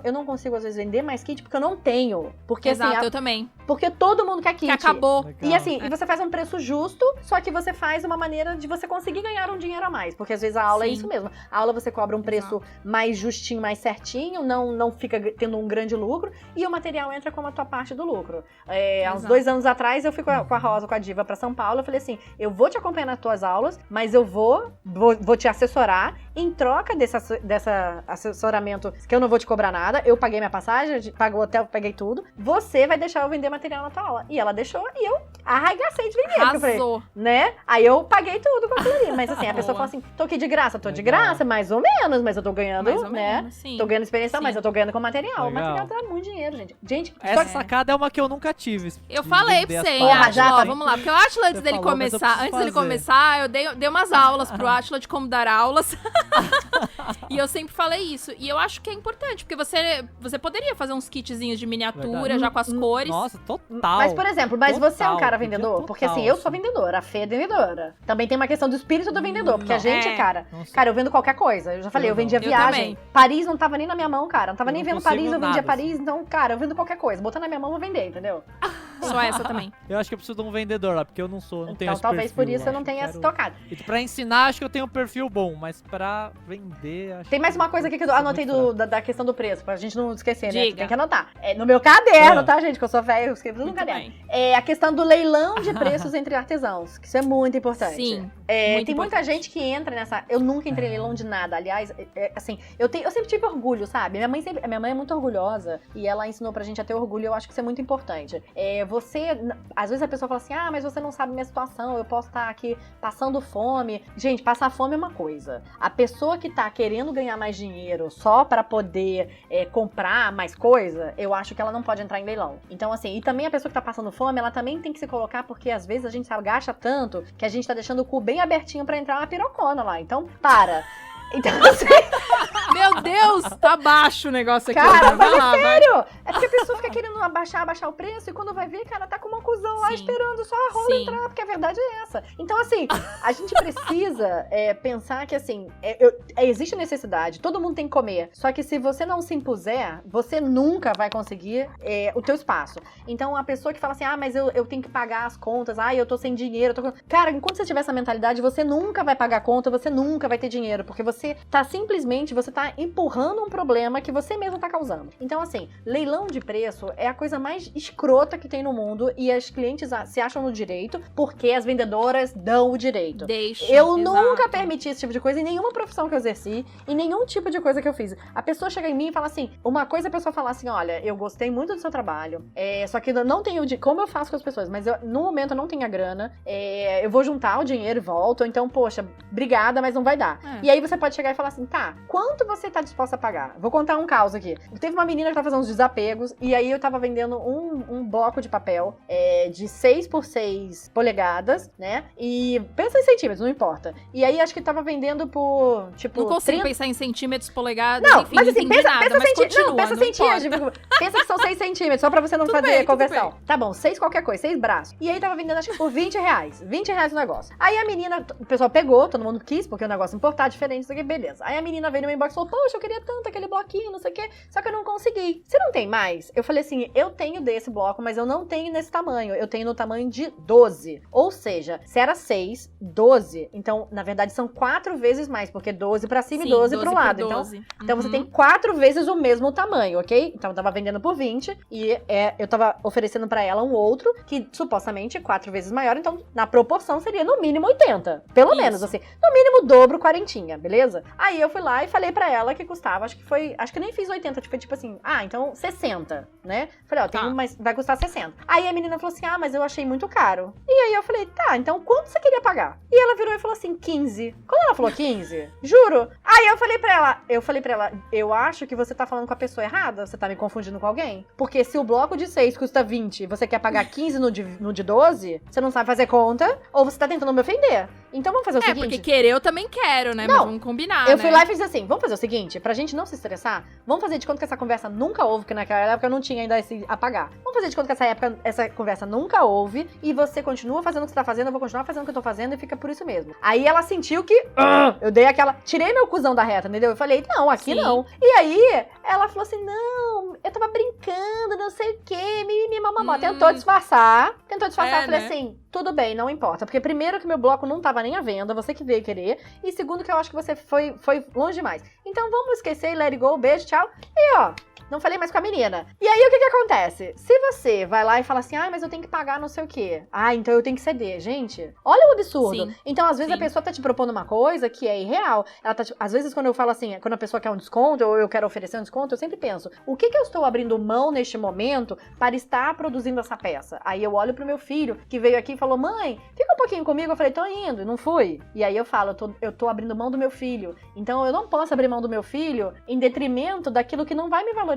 eu não consigo às vezes vender mais kit, porque eu não tenho. Porque Exato, assim... eu também. Porque todo mundo quer kit. Que acabou. Legal. E assim, e você faz um preço justo, só que você faz uma maneira de você conseguir ganhar um dinheiro a mais. Porque às vezes a aula é Sim. isso mesmo. A aula você cobra um preço mais justinho, mais certinho, não fica tendo um grande lucro, e o material entra como a tua parte do lucro. Há uns 2 anos atrás, eu fui com a Rosa, com a Diva pra São Paulo, eu falei assim, eu vou te acompanhar nas tuas aulas, mas eu vou te assessorar, em troca desse assessoramento, que eu não vou te cobrar nada, eu paguei minha passagem, pagou o hotel, paguei tudo, você vai deixar eu vender material na tua aula. E ela deixou, e eu arregacei de vender. Porque eu falei, Arrasou. né? Aí eu paguei tudo com aquilo ali. Mas assim, a pessoa Boa. fala assim, tô aqui de graça, tô de Legal. graça, mais ou menos, mas eu tô ganhando, Mais ou né? menos, sim. Tô ganhando experiência, Sim. mas eu tô ganhando com material. O Legal. material dá muito dinheiro, gente. Gente, Essa só sacada é uma que eu nunca tive. Eu de falei vender pra as você, hein, Porra, paradas. já Atila, tá. vamos lá. Porque o Atila, antes Você dele falou, mas eu começar, preciso fazer. eu dei umas aulas pro Atila de como dar aulas. E eu sempre falei isso. E eu acho que é importante, porque você poderia fazer uns kitzinhos de miniatura, Verdade. já com as cores. Nossa, total. Mas, por exemplo, você é um Total, cara podia vendedor? total, Porque assim, eu sou assim. vendedora, a Fê é vendedora. Também tem uma questão do espírito do vendedor, porque a Não. gente, É. cara, Não sei. cara, eu vendo qualquer coisa. Eu já falei, eu Eu não. vendia Eu viagem. também. Paris não tava nem na minha mão, cara. Não tava Eu nem não vendo consigo Paris, eu vendia nada, Paris. Então, cara, eu vendo qualquer coisa. Botando na minha mão, eu vou vender, entendeu? Só essa também. Eu acho que eu preciso de um vendedor lá, porque eu não sou, não tenho Então, esse talvez perfil, por isso eu não acho. tenha Quero- tocado. E pra ensinar, acho que eu tenho um perfil bom, mas pra vender, acho Tem mais uma coisa aqui que eu sou anotei muito fraco. da questão do preço, pra gente não esquecer, né? Diga. Tem que anotar. É, no meu caderno, Ah. tá, gente? Que eu sou velho, eu escrevo tudo no Muito caderno. bem. É a questão do leilão de preços entre artesãos, que isso é muito importante. Sim, Tem muito muita importante. gente que entra nessa. Eu nunca entrei em leilão de nada. Aliás, assim, eu sempre tive orgulho, sabe? Minha mãe é muito orgulhosa e ela ensinou pra gente a ter orgulho. E eu acho que isso é muito importante. Às vezes a pessoa fala assim: ah, mas você não sabe minha situação, eu posso estar aqui passando fome. Gente, passar fome é uma coisa. A pessoa que tá querendo ganhar mais dinheiro só pra poder comprar mais coisa, eu acho que ela não pode entrar em leilão. Então, assim, e também a pessoa que tá passando fome, ela também tem que se colocar, porque às vezes a gente se agacha tanto que a gente tá deixando o cu bem abertinho pra entrar uma pirocona lá. Então, para. Então, assim, Meu Deus, tá baixo o negócio aqui. Cara, vai lá, vai. sério, é porque a pessoa fica querendo abaixar o preço e quando vai ver, cara, tá com uma cuzão lá Sim. esperando só a rola Sim. entrar, porque a verdade é essa. Então, assim, a gente precisa pensar que, assim, existe necessidade, todo mundo tem que comer, só que se você não se impuser, você nunca vai conseguir o teu espaço. Então, a pessoa que fala assim, ah, mas eu tenho que pagar as contas, ah, eu tô sem dinheiro, Cara, enquanto você tiver essa mentalidade, você nunca vai pagar a conta, você nunca vai ter dinheiro, porque você tá empurrando um problema que você mesmo tá causando. Então, assim, leilão de preço é a coisa mais escrota que tem no mundo e as clientes se acham no direito porque as vendedoras dão o direito. Deixa. Eu exato. nunca permiti esse tipo de coisa em nenhuma profissão que eu exerci, em nenhum tipo de coisa que eu fiz. A pessoa chega em mim e fala assim, uma coisa a pessoa fala assim, olha, eu gostei muito do seu trabalho, só que eu não tenho, como eu faço com as pessoas, mas no momento eu não tenho a grana, eu vou juntar o dinheiro e volto, ou então, poxa, obrigada, mas não vai dar. E aí você pode chegar e falar assim, tá, quanto você tá disposta a pagar? Vou contar um caos aqui. Teve uma menina que tava fazendo uns desapegos, e aí eu tava vendendo um bloco de papel de 6 por 6 polegadas, né? E pensa em centímetros, não importa. E aí acho que tava vendendo por, tipo, Não consigo 30... pensar em centímetros, polegadas, Não, enfim, mas assim, não entendi nada, mas continua, não, pensa não centímetros. importa. Pensa que são 6 centímetros, só pra você não Tudo fazer bem, tudo conversão. bem. Tá bom, 6 qualquer coisa, 6 braços. E aí tava vendendo, acho que por 20 reais. 20 reais o negócio. Aí a menina, o pessoal pegou, todo mundo quis, porque o negócio importar diferente, isso aqui, beleza. Aí a menina veio no meu inbox e falou, poxa, eu queria tanto aquele bloquinho, não sei o quê, só que eu não consegui. Você não tem mais? Eu falei assim, eu tenho desse bloco, mas eu não tenho nesse tamanho. Eu tenho no tamanho de 12. Ou seja, se era 6, 12. Então, na verdade, são 4 vezes mais, porque 12 pra cima Sim, e 12 pro por lado. 12. Então você Uhum. tem 4 vezes o mesmo tamanho, ok? Então eu tava vendendo por 20 e eu tava oferecendo pra ela um outro que supostamente é 4 vezes maior, então na proporção seria no mínimo 80. Pelo Isso. menos, assim. No mínimo dobro, 40, beleza? Aí eu fui lá e falei pra ela que custava, acho que eu nem fiz 80, foi tipo assim, então 60, né? Falei, ó, Tá. mas vai custar 60. Aí a menina falou assim, mas eu achei muito caro. E aí eu falei, tá, então quanto você queria pagar? E ela virou e falou assim, 15. Quando ela falou 15, juro. Aí eu falei pra ela, eu acho que você tá falando com a pessoa errada, você tá me confundindo com alguém. Porque se o bloco de 6 custa 20 e você quer pagar 15 no de 12, você não sabe fazer conta, ou você tá tentando me ofender. Então vamos fazer o seguinte. Porque querer eu também quero, né? Não, Mas vamos combinar, Eu né? fui lá e fiz assim, vamos fazer o seguinte, pra gente não se estressar, vamos fazer de conta que essa conversa nunca houve, porque naquela época eu não tinha ainda esse apagar. Vamos fazer de conta que essa conversa nunca houve, e você continua fazendo o que você tá fazendo, eu vou continuar fazendo o que eu tô fazendo, e fica por isso mesmo. Aí ela sentiu que, eu dei aquela, tirei meu cuzão da reta, entendeu? Eu falei, não, aqui Sim. não. E aí, ela falou assim, não, eu tava brincando, não sei o quê, mimimi, mamamó. Tentou disfarçar. Eu falei né? assim, tudo bem, não importa. Porque primeiro que meu bloco não tava nem à venda, você que veio querer. E segundo que eu acho que você foi longe demais. Então vamos esquecer, let it go, beijo, tchau. E ó, não falei mais com a menina. E aí, o que acontece? Se você vai lá e fala assim, mas eu tenho que pagar não sei o quê. Então eu tenho que ceder. Gente, olha o absurdo. Sim. Então, às vezes, a pessoa tá te propondo uma coisa que é irreal. Ela tá às vezes, quando eu falo assim, quando a pessoa quer um desconto, ou eu quero oferecer um desconto, eu sempre penso, o que eu estou abrindo mão neste momento para estar produzindo essa peça? Aí eu olho pro meu filho, que veio aqui e falou, mãe, fica um pouquinho comigo. Eu falei, tô indo, e não fui. E aí eu falo, eu tô abrindo mão do meu filho. Então, eu não posso abrir mão do meu filho em detrimento daquilo que não vai me valorizar.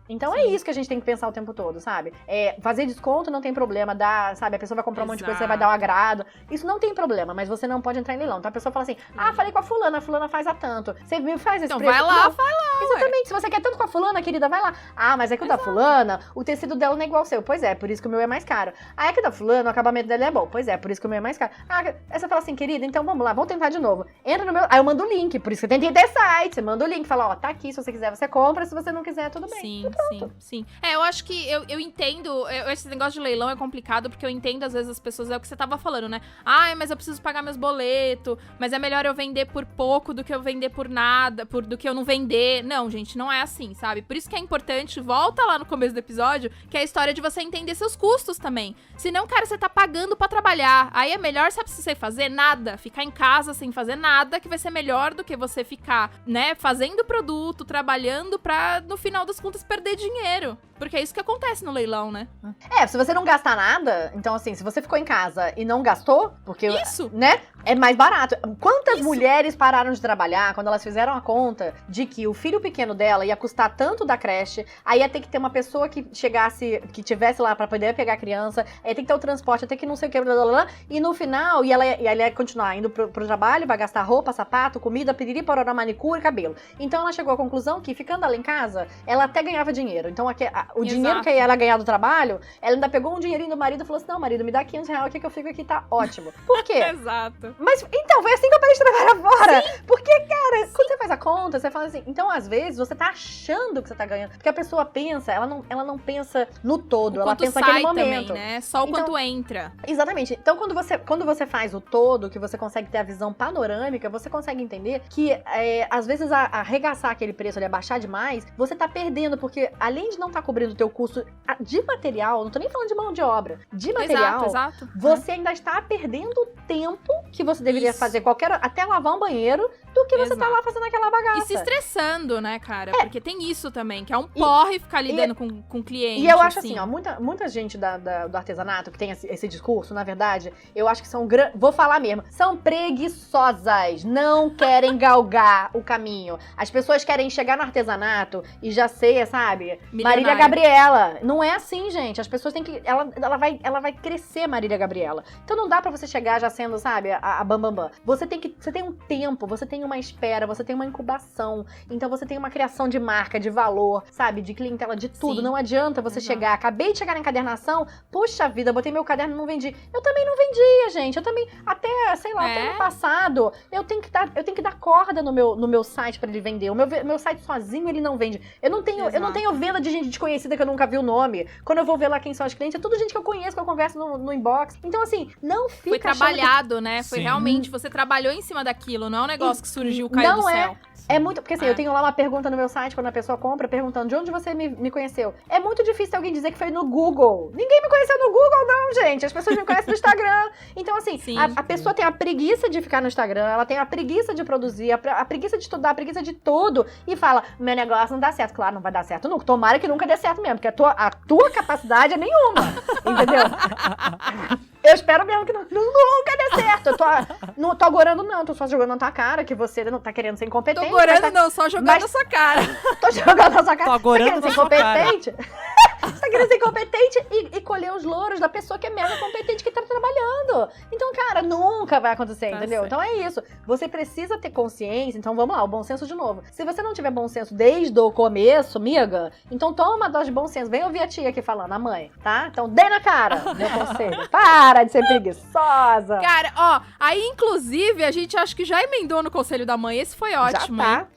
Então, é isso que a gente tem que pensar o tempo todo, sabe? Fazer desconto não tem problema, sabe? A pessoa vai comprar um monte de coisa, você vai dar um agrado. Isso não tem problema, mas você não pode entrar em leilão. Então a pessoa fala assim, falei com a fulana faz a tanto. Você me faz esse Então preço? vai lá, não. vai lá. Exatamente, se você quer tanto com a fulana, querida, vai lá. Mas é que o da fulana, o tecido dela não é igual ao seu. Pois é, por isso que o meu é mais caro. É que o da fulana, o acabamento dela é bom. Pois é, por isso que o meu é mais caro. Aí você fala assim, querida, então vamos lá, vamos tentar de novo. Entra no meu... Aí eu mando o link, por isso que tem que ter site. Você manda o link, fala, tá aqui, se você quiser você compra, se você não quiser, tudo bem. Sim. Eu acho que eu entendo, esse negócio de leilão é complicado, porque eu entendo, às vezes, as pessoas, é o que você tava falando, né? Mas eu preciso pagar meus boletos, mas é melhor eu vender por pouco do que eu vender por nada, do que eu não vender. Não, gente, não é assim, sabe? Por isso que é importante, volta lá no começo do episódio, que é a história de você entender seus custos também. Senão, cara, você tá pagando pra trabalhar. Aí é melhor, sabe, você fazer nada, ficar em casa sem fazer nada, que vai ser melhor do que você ficar, né, fazendo produto, trabalhando pra, no final das contas, perder dinheiro. Porque é isso que acontece no leilão, né? Se você não gastar nada, então assim, se você ficou em casa e não gastou, porque, Isso. né, é mais barato. Quantas mulheres pararam de trabalhar quando elas fizeram a conta de que o filho pequeno dela ia custar tanto da creche, aí ia ter que ter uma pessoa que chegasse, que tivesse lá pra poder pegar a criança, aí ia ter que ter o transporte, ia ter que não sei o que, blá, blá, blá, e no final, ela ia continuar indo pro trabalho, vai gastar roupa, sapato, comida, piriri, pororó, manicure, cabelo. Então ela chegou à conclusão que, ficando ela em casa, ela até ganhava dinheiro. Então o dinheiro que ela ganhava do trabalho, ela ainda pegou um dinheirinho do marido e falou assim, não, marido, me dá R$500 aqui que eu fico aqui, tá ótimo. Por quê? Exato. Mas, então, foi assim que eu parei de trabalhar fora. Sim. Porque, cara, quando você faz a conta, você fala assim, então, às vezes, você tá achando que você tá ganhando. Porque a pessoa pensa, ela não pensa no todo, ela pensa naquele momento. Também, né? Só o quanto entra. Exatamente. Então, quando você faz o todo, que você consegue ter a visão panorâmica, você consegue entender que, às vezes, arregaçar aquele preço ali, abaixar demais, você tá perdendo, porque além de não estar cobrindo o teu custo de material, não tô nem falando de mão de obra, de material, exato. Você ainda está perdendo tempo que você deveria fazer até lavar um banheiro, do que você tá lá fazendo aquela bagaça. E se estressando, né, cara? Porque tem isso também, que é um porre ficar lidando com cliente. E eu acho assim, ó, muita gente do artesanato que tem esse discurso, na verdade, eu acho que são vou falar mesmo, são preguiçosas, não querem galgar o caminho. As pessoas querem chegar no artesanato e já ser, sabe, Marília Gabriela. Não é assim, gente. As pessoas têm que... Ela vai crescer, Marília Gabriela. Então não dá pra você chegar já sendo, sabe, a bambambam. Você tem um tempo, você tem uma espera, você tem uma incubação. Então você tem uma criação de marca, de valor, sabe, de clientela, de tudo. Sim. Não adianta você chegar... Acabei de chegar na encadernação, puxa vida, botei meu caderno e não vendi. Eu também não vendia, gente. Eu também, até ano passado, eu tenho que dar corda no meu site pra ele vender. O meu site sozinho, ele não vende. Eu não tenho venda de gente desconhecida que eu nunca vi o nome. Quando eu vou ver lá quem são as clientes, é tudo gente que eu conheço, que eu converso no inbox. Então, assim, não fica Foi trabalhado, né? Foi realmente, você trabalhou em cima daquilo, não é um negócio que surgiu, caiu do céu. É muito... Porque assim, eu tenho lá uma pergunta no meu site, quando a pessoa compra, perguntando de onde você me conheceu. É muito difícil alguém dizer que foi no Google. Ninguém me conheceu no Google, não, gente. As pessoas me conhecem no Instagram. Então, assim, a pessoa tem a preguiça de ficar no Instagram, ela tem a preguiça de produzir, a preguiça de estudar, a preguiça de tudo. E fala, meu negócio não dá certo. Claro, não vai dar certo nunca. Tomara que nunca dê certo mesmo, porque a tua capacidade é nenhuma. Entendeu? Eu espero mesmo que nunca dê certo. Não tô agorando, não. Tô só jogando na tua cara, que você não tá querendo ser incompetente. Tô agorando, não. Só jogando na sua cara. Tô jogando na sua cara. Tô agorando na sua cara. Você tá querendo ser incompetente e colher os louros da pessoa que é mega competente, que tá trabalhando. Então, cara, nunca vai acontecer, entendeu? Então é isso. Você precisa ter consciência. Então vamos lá, o bom senso de novo. Se você não tiver bom senso desde o começo, amiga, então toma uma dose de bom senso. Vem ouvir a tia aqui falando, a mãe, tá? Então dê na cara, meu conselho. Para de ser preguiçosa. Cara, ó, aí inclusive a gente acho que já emendou no conselho da mãe. Esse foi ótimo. Já tá.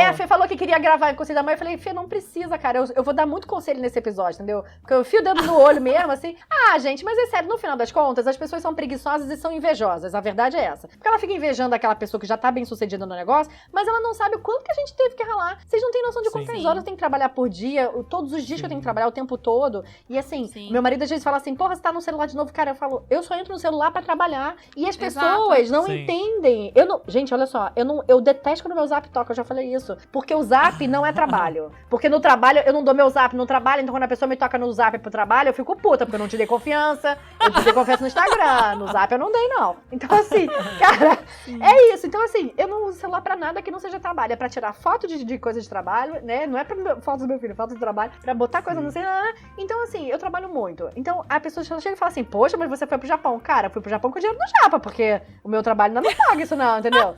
A Fê falou que queria gravar o conselho da mãe. Eu falei, Fê, não precisa, cara. Eu vou dar muito conselho nesse episódio, entendeu? Porque eu fio o dedo no olho mesmo, assim. Ah, gente, mas é sério, no final das contas, as pessoas são preguiçosas e são invejosas. A verdade é essa. Porque ela fica invejando aquela pessoa que já tá bem sucedida no negócio, mas ela não sabe o quanto que a gente teve que ralar. Vocês não têm noção de quantas horas tem que trabalhar por dia, todos os dias que eu tenho que trabalhar o tempo todo. E assim, meu marido às vezes fala assim, porra, você tá no celular de novo? Cara, eu falo, eu só entro no celular pra trabalhar. E as pessoas não entendem. Gente, olha só, eu detesto quando meu zap toca, eu já falei isso. Porque o zap não é trabalho. Porque no trabalho, eu não dou meu zap no trabalho, então quando a pessoa me toca no zap pro trabalho, eu fico puta, porque eu não te dei confiança. Eu te dei confiança no Instagram, no zap eu não dei, não. Então assim, cara, é isso. Então assim, eu não uso celular pra nada que não seja trabalho. É pra tirar foto de coisa de trabalho, né? Não é pra foto do meu filho, foto de trabalho, pra botar coisa no celular. Então assim, eu trabalho muito. Então a pessoa chega e fala assim, poxa, mas você foi pro Japão. Cara, eu fui pro Japão com o dinheiro do Japa, porque o meu trabalho não me paga isso não, entendeu?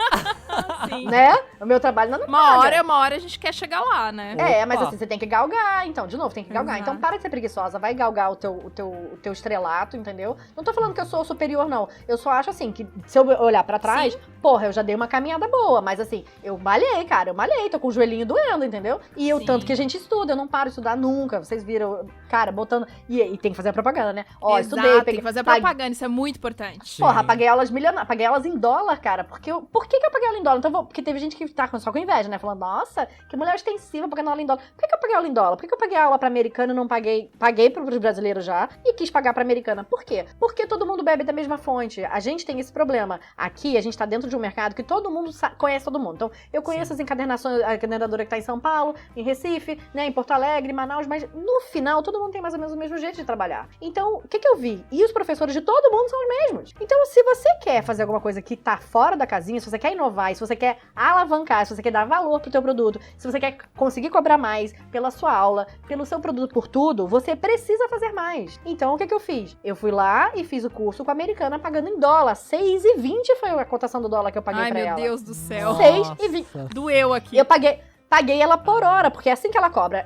Sim. Né? O meu trabalho não me paga. Uma hora a gente quer chegar lá, né? Mas assim, você tem que galgar, então, de novo, tem que galgar. Então para de ser preguiçosa, vai galgar o teu estrelato, entendeu? Não tô falando que eu sou superior, não. Eu só acho assim, que se eu olhar pra trás, porra, eu já dei uma caminhada boa, mas assim, eu malhei, cara, tô com o joelhinho doendo, entendeu? E o tanto que a gente estuda, eu não paro de estudar nunca, vocês viram, cara, botando, e tem que fazer a propaganda, né? Ó, estudei, tem que fazer a propaganda, isso é muito importante. Porra, paguei aulas milionárias, paguei elas em dólar, cara, por que eu paguei aula em dólar? Então, porque teve gente que tá só com inveja, né? Falando, nossa, que mulher extensiva pagando aula em dólar. Por que eu paguei aula em dólar? Por que eu paguei aula pra americana e não paguei pros brasileiros já e quis pagar pra americana? Por quê? Porque todo mundo bebe da mesma fonte. A gente tem esse problema. Aqui, a gente tá dentro de um mercado que todo mundo conhece todo mundo. Então, eu conheço as encadernações, a encadenadora que tá em São Paulo, em Recife, né, em Porto Alegre, em Manaus, mas no final, todo mundo tem mais ou menos o mesmo jeito de trabalhar. Então, o que eu vi? E os professores de todo mundo são os mesmos. Então, se você quer fazer alguma coisa que tá fora da casinha, se você quer inovar, se você quer alavancar, se você quer dar valor pro teu produto, se você quer conseguir cobrar mais pela sua aula, pelo seu produto, por tudo, você precisa fazer mais. Então, o que eu fiz? Eu fui lá e fiz o curso com a americana pagando em dólar. 6,20 foi a cotação do dólar que eu paguei pra ela. Ai, meu Deus do céu. 6,20. Doeu aqui. Eu paguei ela por hora, porque é assim que ela cobra.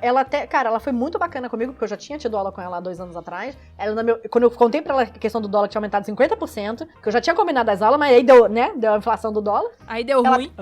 Cara, ela foi muito bacana comigo, porque eu já tinha tido aula com ela há 2 anos atrás. Quando eu contei pra ela a questão do dólar que tinha aumentado 50%, que eu já tinha combinado as aulas, mas aí deu a inflação do dólar. Aí deu ruim.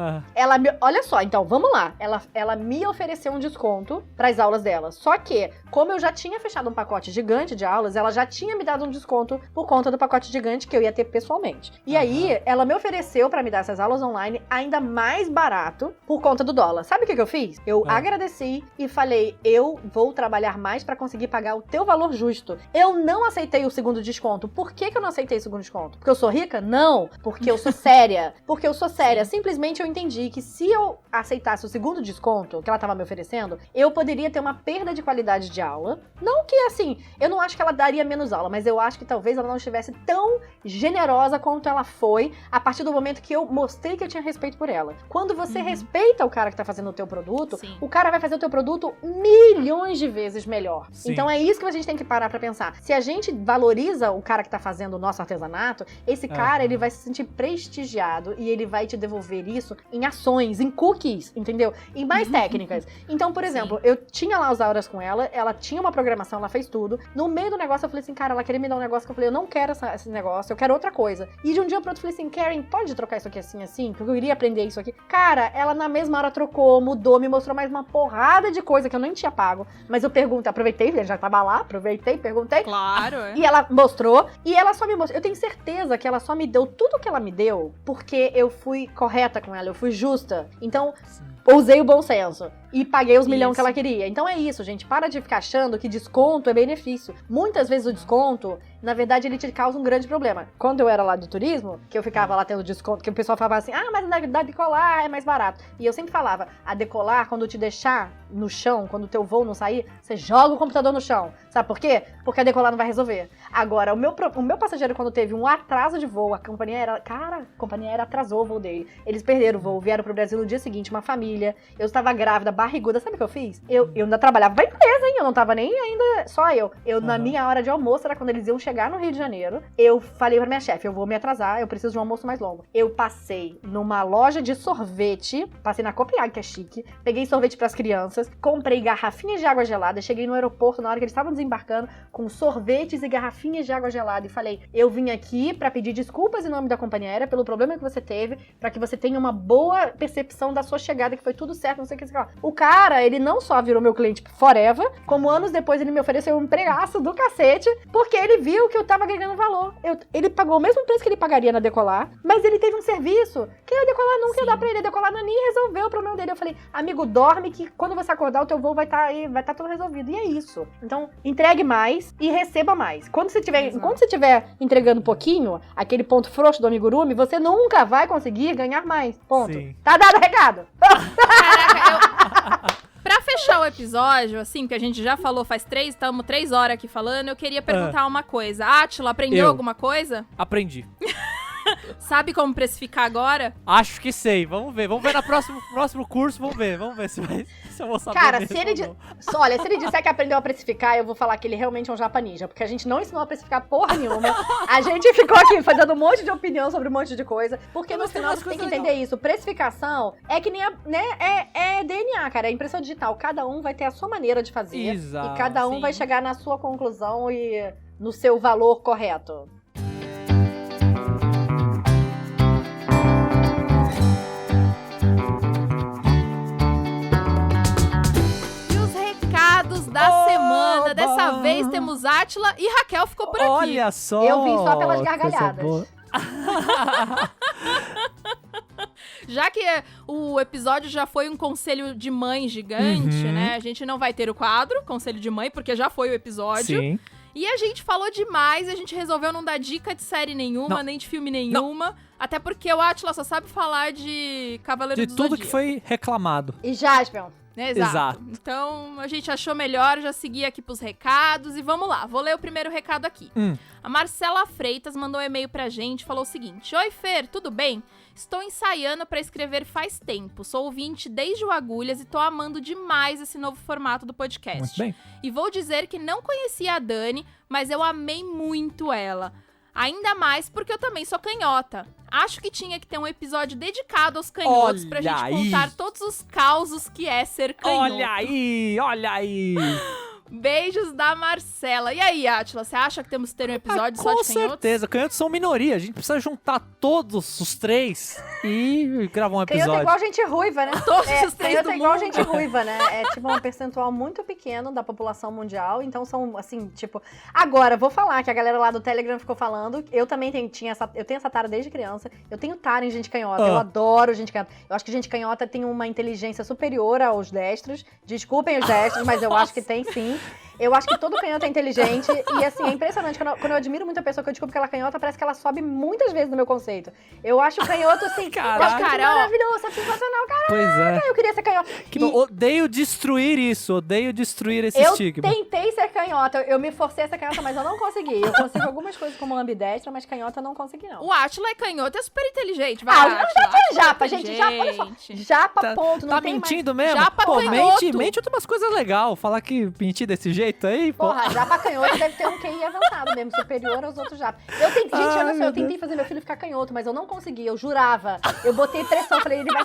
Olha só, então, vamos lá. Ela me ofereceu um desconto pras aulas dela. Só que, como eu já tinha fechado um pacote gigante de aulas, ela já tinha me dado um desconto por conta do pacote gigante que eu ia ter pessoalmente. E aí, ela me ofereceu pra me dar essas aulas online ainda mais barato por conta do dólar. Sabe o que eu fiz? Eu agradeci e falei, eu vou trabalhar mais pra conseguir pagar o teu valor justo. Eu não aceitei o segundo desconto. Por que eu não aceitei o segundo desconto? Porque eu sou rica? Não. Porque eu sou séria. Porque eu sou séria. Simplesmente eu entendi que se eu aceitasse o segundo desconto que ela tava me oferecendo, eu poderia ter uma perda de qualidade de aula. Não que, assim, eu não acho que ela daria menos aula, mas eu acho que talvez ela não estivesse tão generosa quanto ela foi a partir do momento que eu mostrei que eu tinha respeito por ela. Quando você respeita o cara que tá fazendo o teu produto, o cara vai fazer o teu produto milhões de vezes melhor. Sim. Então é isso que a gente tem que parar pra pensar. Se a gente valoriza o cara que tá fazendo o nosso artesanato, esse cara, ele vai se sentir prestigiado e ele vai te devolver isso em ações, em cookies, entendeu? Em mais técnicas. Então, por exemplo, eu tinha lá as aulas com ela tinha uma programação, ela fez tudo. No meio do negócio, eu falei assim, cara, ela queria me dar um negócio que eu falei, eu não quero esse negócio, eu quero outra coisa. E de um dia pro outro, eu falei assim, Karen, pode trocar isso aqui assim? Porque eu queria aprender isso aqui. Cara, ela na mesma hora trocou, mudou, me mostrou mais uma porrada de coisa que eu nem tinha pago. Mas eu aproveitei, já tava lá, perguntei. Claro, E ela mostrou, e ela só me mostrou. Eu tenho certeza que ela só me deu tudo que ela me deu porque eu fui correta com ela, eu fui justa. Então, usei o bom senso. E paguei os milhões que ela queria. Então é isso, gente. Para de ficar achando que desconto é benefício. Muitas vezes o desconto, na verdade, ele te causa um grande problema. Quando eu era lá do turismo, que eu ficava lá tendo desconto, que o pessoal falava assim, mas da Decolar é mais barato. E eu sempre falava, a Decolar, quando te deixar no chão, quando o teu voo não sair, você joga o computador no chão. Sabe por quê? Porque a Decolar não vai resolver. Agora, o meu passageiro, quando teve um atraso de voo, a companhia aérea atrasou o voo dele. Eles perderam o voo, vieram pro Brasil no dia seguinte, uma família. Eu estava grávida, barriguda, sabe o que eu fiz? Eu ainda trabalhava pra empresa, hein? Eu não tava nem ainda, só eu. Na minha hora de almoço, era quando eles iam chegar chegar no Rio de Janeiro, eu falei pra minha chefe, eu vou me atrasar, eu preciso de um almoço mais longo. Eu passei numa loja de sorvete, passei na Copenhague, que é chique, peguei sorvete pras crianças, comprei garrafinhas de água gelada, cheguei no aeroporto na hora que eles estavam desembarcando, com sorvetes e garrafinhas de água gelada, e falei, eu vim aqui pra pedir desculpas em nome da companhia aérea pelo problema que você teve, pra que você tenha uma boa percepção da sua chegada, que foi tudo certo, não sei o que, sei lá. O cara, ele não só virou meu cliente forever, como anos depois ele me ofereceu um empregaço do cacete, porque ele viu que eu tava agregando valor. Ele pagou o mesmo preço que ele pagaria na Decolar, mas ele teve um serviço que a Decolar nunca ia dar pra ele. A Decolar não nem resolveu o problema dele. Eu falei, amigo, dorme que quando você acordar o teu voo vai estar tudo resolvido. E é isso. Então, entregue mais e receba mais. Enquanto você estiver entregando pouquinho, aquele ponto frouxo do amigurumi, você nunca vai conseguir ganhar mais. Ponto. Sim. Tá dado o recado? Caraca, pra fechar o episódio, assim, que a gente já falou estamos 3 horas aqui falando, eu queria perguntar uma coisa. Átila, aprendeu alguma coisa? Aprendi. Sabe como precificar agora? Acho que sei. Vamos ver no próximo curso, vamos ver se eu vou saber. Cara, mesmo se ele disser que aprendeu a precificar, eu vou falar que ele realmente é um japa ninja, porque a gente não ensinou a precificar porra nenhuma. A gente ficou aqui fazendo um monte de opinião sobre um monte de coisa, porque no final você tem que entender isso. Precificação é que nem é DNA, cara, é impressão digital. Cada um vai ter a sua maneira de fazer. Exato, e cada um sim. vai chegar na sua conclusão e no seu valor correto. Da semana. Dessa vez temos Átila e Raquel ficou por aqui. Olha só! Eu vim só pelas gargalhadas. Já que o episódio já foi um conselho de mãe gigante, né? A gente não vai ter o quadro, conselho de mãe, porque já foi o episódio. Sim. E a gente falou demais, a gente resolveu não dar dica de série nenhuma, nem de filme nenhuma. Até porque o Átila só sabe falar de Cavaleiro do De tudo Zodíaco. que foi reclamado. E Jaspion. Exato. Então, a gente achou melhor já seguir aqui pros recados e vamos lá. Vou ler o primeiro recado aqui. A Marcela Freitas mandou um e-mail pra gente e falou o seguinte: Oi, Fer, tudo bem? Estou ensaiando pra escrever faz tempo. Sou ouvinte desde o Agulhas e tô amando demais esse novo formato do podcast. Muito bem. E vou dizer que não conhecia a Dani, mas eu amei muito ela. Ainda mais porque eu também sou canhota. Acho que tinha que ter um episódio dedicado aos canhotos pra gente contar todos os causos que é ser canhoto. Olha aí! Beijos da Marcela. E aí, Átila, você acha que temos que ter um episódio só de canhotos? Com certeza, canhotos são minoria. A gente precisa juntar todos os 3 e gravar um episódio. Canhoto é igual gente ruiva, né? Todos os 3 canhoto do é igual mundo. gente ruiva, né? É tipo um percentual muito pequeno da população mundial. Então são, assim, tipo... Agora, vou falar que a galera lá do Telegram ficou falando. Eu também tenho essa tara desde criança. Eu tenho tara em gente canhota. Eu adoro gente canhota. Eu acho que gente canhota tem uma inteligência superior aos destros. Desculpem os destros, mas eu acho que tem sim. Eu acho que todo canhoto é inteligente e, assim, é impressionante. Quando eu admiro muita pessoa que eu descubro que ela é canhota, parece que ela sobe muitas vezes no meu conceito. Eu acho o canhoto, assim, Caraca. eu acho que é maravilhoso, é sensacional, cara. Pois é. Eu queria ser canhota. Que bom. Odeio destruir isso, odeio destruir esse Eu estigma. tentei ser canhota, eu me forcei a ser canhota, mas eu não consegui. Eu consigo algumas coisas como ambidestra, mas canhota eu não consegui, não. O Átila é canhoto, é super inteligente. Vai, Ah, Átila. japa, gente, japa, olha só. Japa, ponto, não Tá tem mentindo mais. mesmo? Japa Pô, canhoto. mente outras umas coisas legais. Falar que mentir desse jeito aí, pô. Porra, japa canhoto deve ter um QI avançado mesmo, superior aos outros japas. Gente, olha só, eu tentei fazer meu filho ficar canhoto, mas eu não consegui, eu jurava. Eu botei pressão, falei, ele vai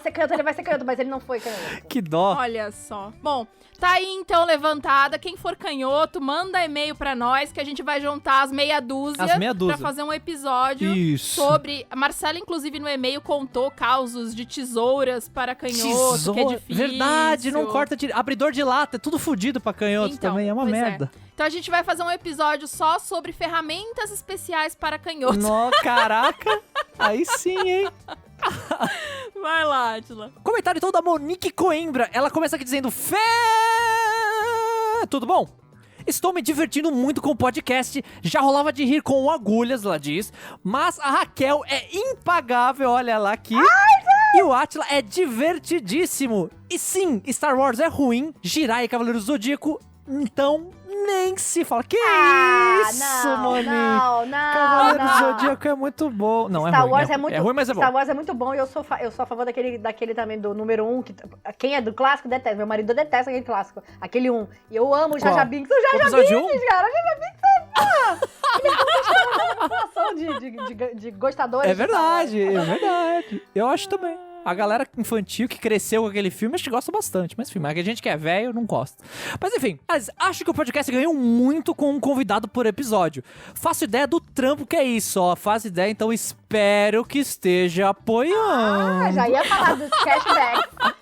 ser canhoto, mas ele não foi canhoto. Que dó. Olha só. Bom, tá aí então levantada. Quem for canhoto, manda e-mail pra nós que a gente vai juntar as meia dúzia. As meia dúzia. Pra fazer um episódio Isso. sobre... A Marcela, inclusive, no e-mail contou causos de tesouras para canhoto, que é difícil. Verdade, não corta abridor de lata, é tudo fodido pra canhoto Então, também, é uma pois merda. Então a gente vai fazer um episódio só sobre ferramentas especiais para canhotos. Caraca, aí sim, hein? Vai lá, Átila. Comentário então da Monique Coimbra. Ela começa aqui dizendo: Fé! Tudo bom? Estou me divertindo muito com o podcast. Já rolava de rir com o Agulhas, ela diz. Mas a Raquel é impagável, olha lá aqui. E o Átila é divertidíssimo. E sim, Star Wars é ruim. Jiraiya e Cavaleiro do Zodíaco, então nem se fala. Que isso, Monique? Não. Cavaleiro do Zodíaco é muito bom. Não, Star é ruim. Wars É ruim, mas é bom. Star Wars é muito bom e eu sou a favor daquele também do número 1, que quem é do clássico detesta. Meu marido detesta aquele clássico. Aquele 1. E eu amo o Jar Jar Binks. O Jar Jar episódio Binks, cara. O Jar Jar Binks é... Ele é de gostadores. É de Star verdade, Wars. é verdade. Eu acho também. A galera infantil que cresceu com aquele filme, acho que gosta bastante. Mas, enfim, a gente que é velho não gosta. Mas, enfim, acho que o podcast ganhou muito com um convidado por episódio. Faço ideia do trampo que é isso, ó. Faço ideia, então espero que esteja apoiando. Já ia falar dos cashbacks.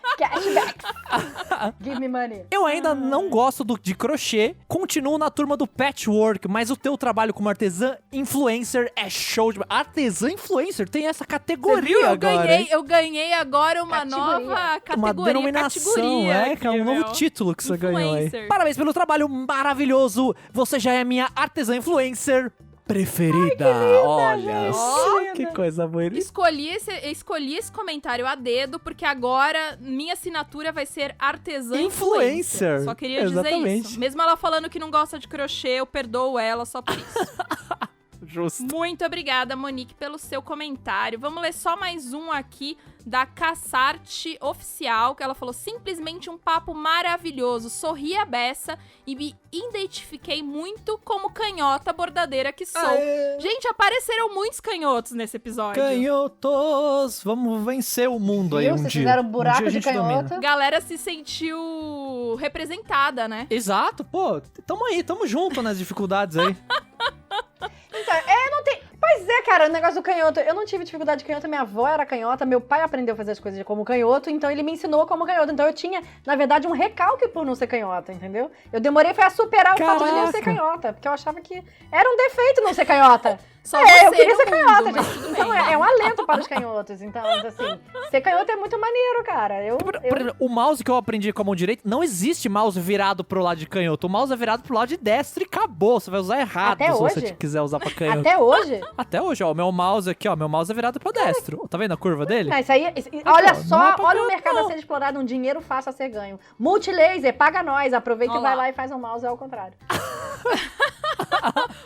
Give me money. Eu ainda não gosto de crochê, continuo na turma do patchwork, mas o teu trabalho como artesã influencer é show de... Artesã influencer tem essa categoria Você viu? agora. Eu ganhei agora uma Categoria. nova categoria. Uma denominação, categoria que é um aqui, novo meu. título que você ganhou aí. Influencer. Parabéns pelo trabalho maravilhoso. Você já é minha artesã influencer preferida. Olha só, gente. que coisa boa. Escolhi esse comentário a dedo, porque agora minha assinatura vai ser artesã Influencer. Só queria Exatamente. dizer isso. Mesmo ela falando que não gosta de crochê, eu perdoo ela só por isso. Justo. Muito obrigada, Monique, pelo seu comentário. Vamos ler só mais um aqui da Cassarte Oficial, que ela falou: simplesmente um papo maravilhoso, sorri a beça e me identifiquei muito como canhota bordadeira que sou. Aê. Gente, apareceram muitos canhotos nesse episódio. Canhotos, vamos vencer o mundo aí Viu? um Vocês dia. fizeram Um buraco dia a de gente domina. canhoto. Galera se sentiu representada, né? Exato, pô, tamo aí, tamo junto nas dificuldades aí. Então, não tem... Pois é, cara, o negócio do canhoto. Eu não tive dificuldade de canhoto, minha avó era canhota, meu pai aprendeu a fazer as coisas como canhoto, então ele me ensinou como canhoto. Então eu tinha, na verdade, um recalque por não ser canhota, entendeu? Eu demorei a superar o fato de não ser Caraca. canhota, porque eu achava que era um defeito não ser canhota. Só eu você queria no ser mundo, canhota, mas gente. tudo Então bem. é um alento para os canhotos. Então, assim, ser canhoto é muito maneiro, cara. Por exemplo, o mouse que eu aprendi com a mão direita, não existe mouse virado pro lado de canhoto. O mouse é virado pro lado de destro e acabou. Você vai usar errado Até se hoje? você quiser usar pra canhoto. Até hoje? Até hoje, ó, o meu mouse aqui, ó, meu mouse é virado pra destro. Tá vendo a curva dele? Não, isso aí, olha não só, é pra olha o canhoto, mercado não. a ser explorado, um dinheiro fácil a ser ganho. Multilaser, paga nós, aproveita Olha e vai lá. lá e faz um mouse ao contrário.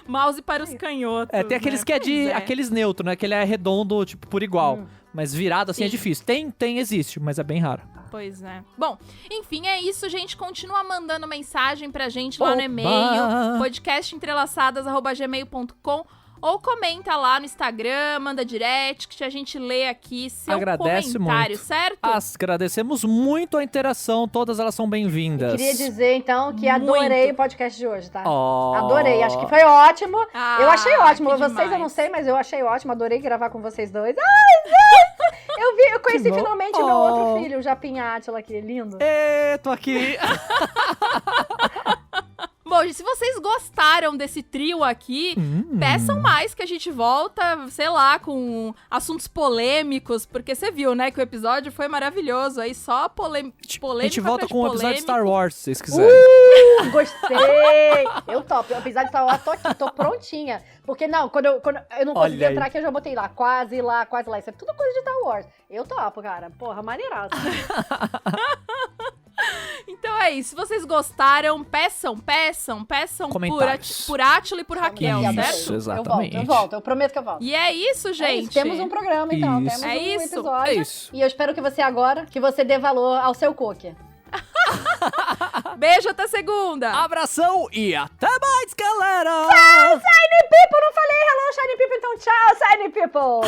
Mouse para os canhotos. É, tem aqueles né? que é de. Pois é. Aqueles neutro, né? Que ele é redondo, tipo, por igual. Mas virado assim é Sim. difícil. Existe, mas é bem raro. Pois é. Bom, enfim, é isso, gente. Continua mandando mensagem pra gente lá no Oba! e-mail, podcastintrelaçadas@gmail.com, ou comenta lá no Instagram, manda direct, que a gente lê aqui seu Agradece comentário, muito. certo? Agradecemos muito a interação, todas elas são bem-vindas. Queria dizer, então, que Muito. adorei o podcast de hoje, tá? Ó. Adorei, acho que foi ótimo. Ah, Eu achei ótimo. que Vocês eu demais. não sei, mas eu achei ótimo. Adorei gravar com vocês dois. Ai, gente! Eu conheci bom. finalmente o meu outro filho, o Japinha Átila aqui, lindo. Ê, tô aqui. Bom, gente, se vocês gostaram desse trio aqui, peçam mais que a gente volta, sei lá, com assuntos polêmicos, porque você viu, né, que o episódio foi maravilhoso, aí só polêmica A gente volta atrás de com um episódio de Star polêmica. Wars, se vocês quiserem. Gostei! Eu topo. Apesar de estar tô aqui, tô prontinha. Porque não, quando eu não Olha consegui aí. entrar aqui, eu já botei lá, quase lá, quase lá. Isso é tudo coisa de Star Wars. Eu topo, cara. Porra, maneiraço. Então é isso, se vocês gostaram, peçam Comentários. por Átila e por Raquel, Isso, certo? exatamente. Eu volto, eu prometo que eu volto. E é isso, É gente. isso, temos um programa, então. Isso. Temos É um isso, episódio. é isso. E eu espero que você agora, que você dê valor ao seu cookie. Beijo, até segunda. Abração e até mais, galera! Shiny People, não falei hello, Shiny People, então tchau, Shiny People!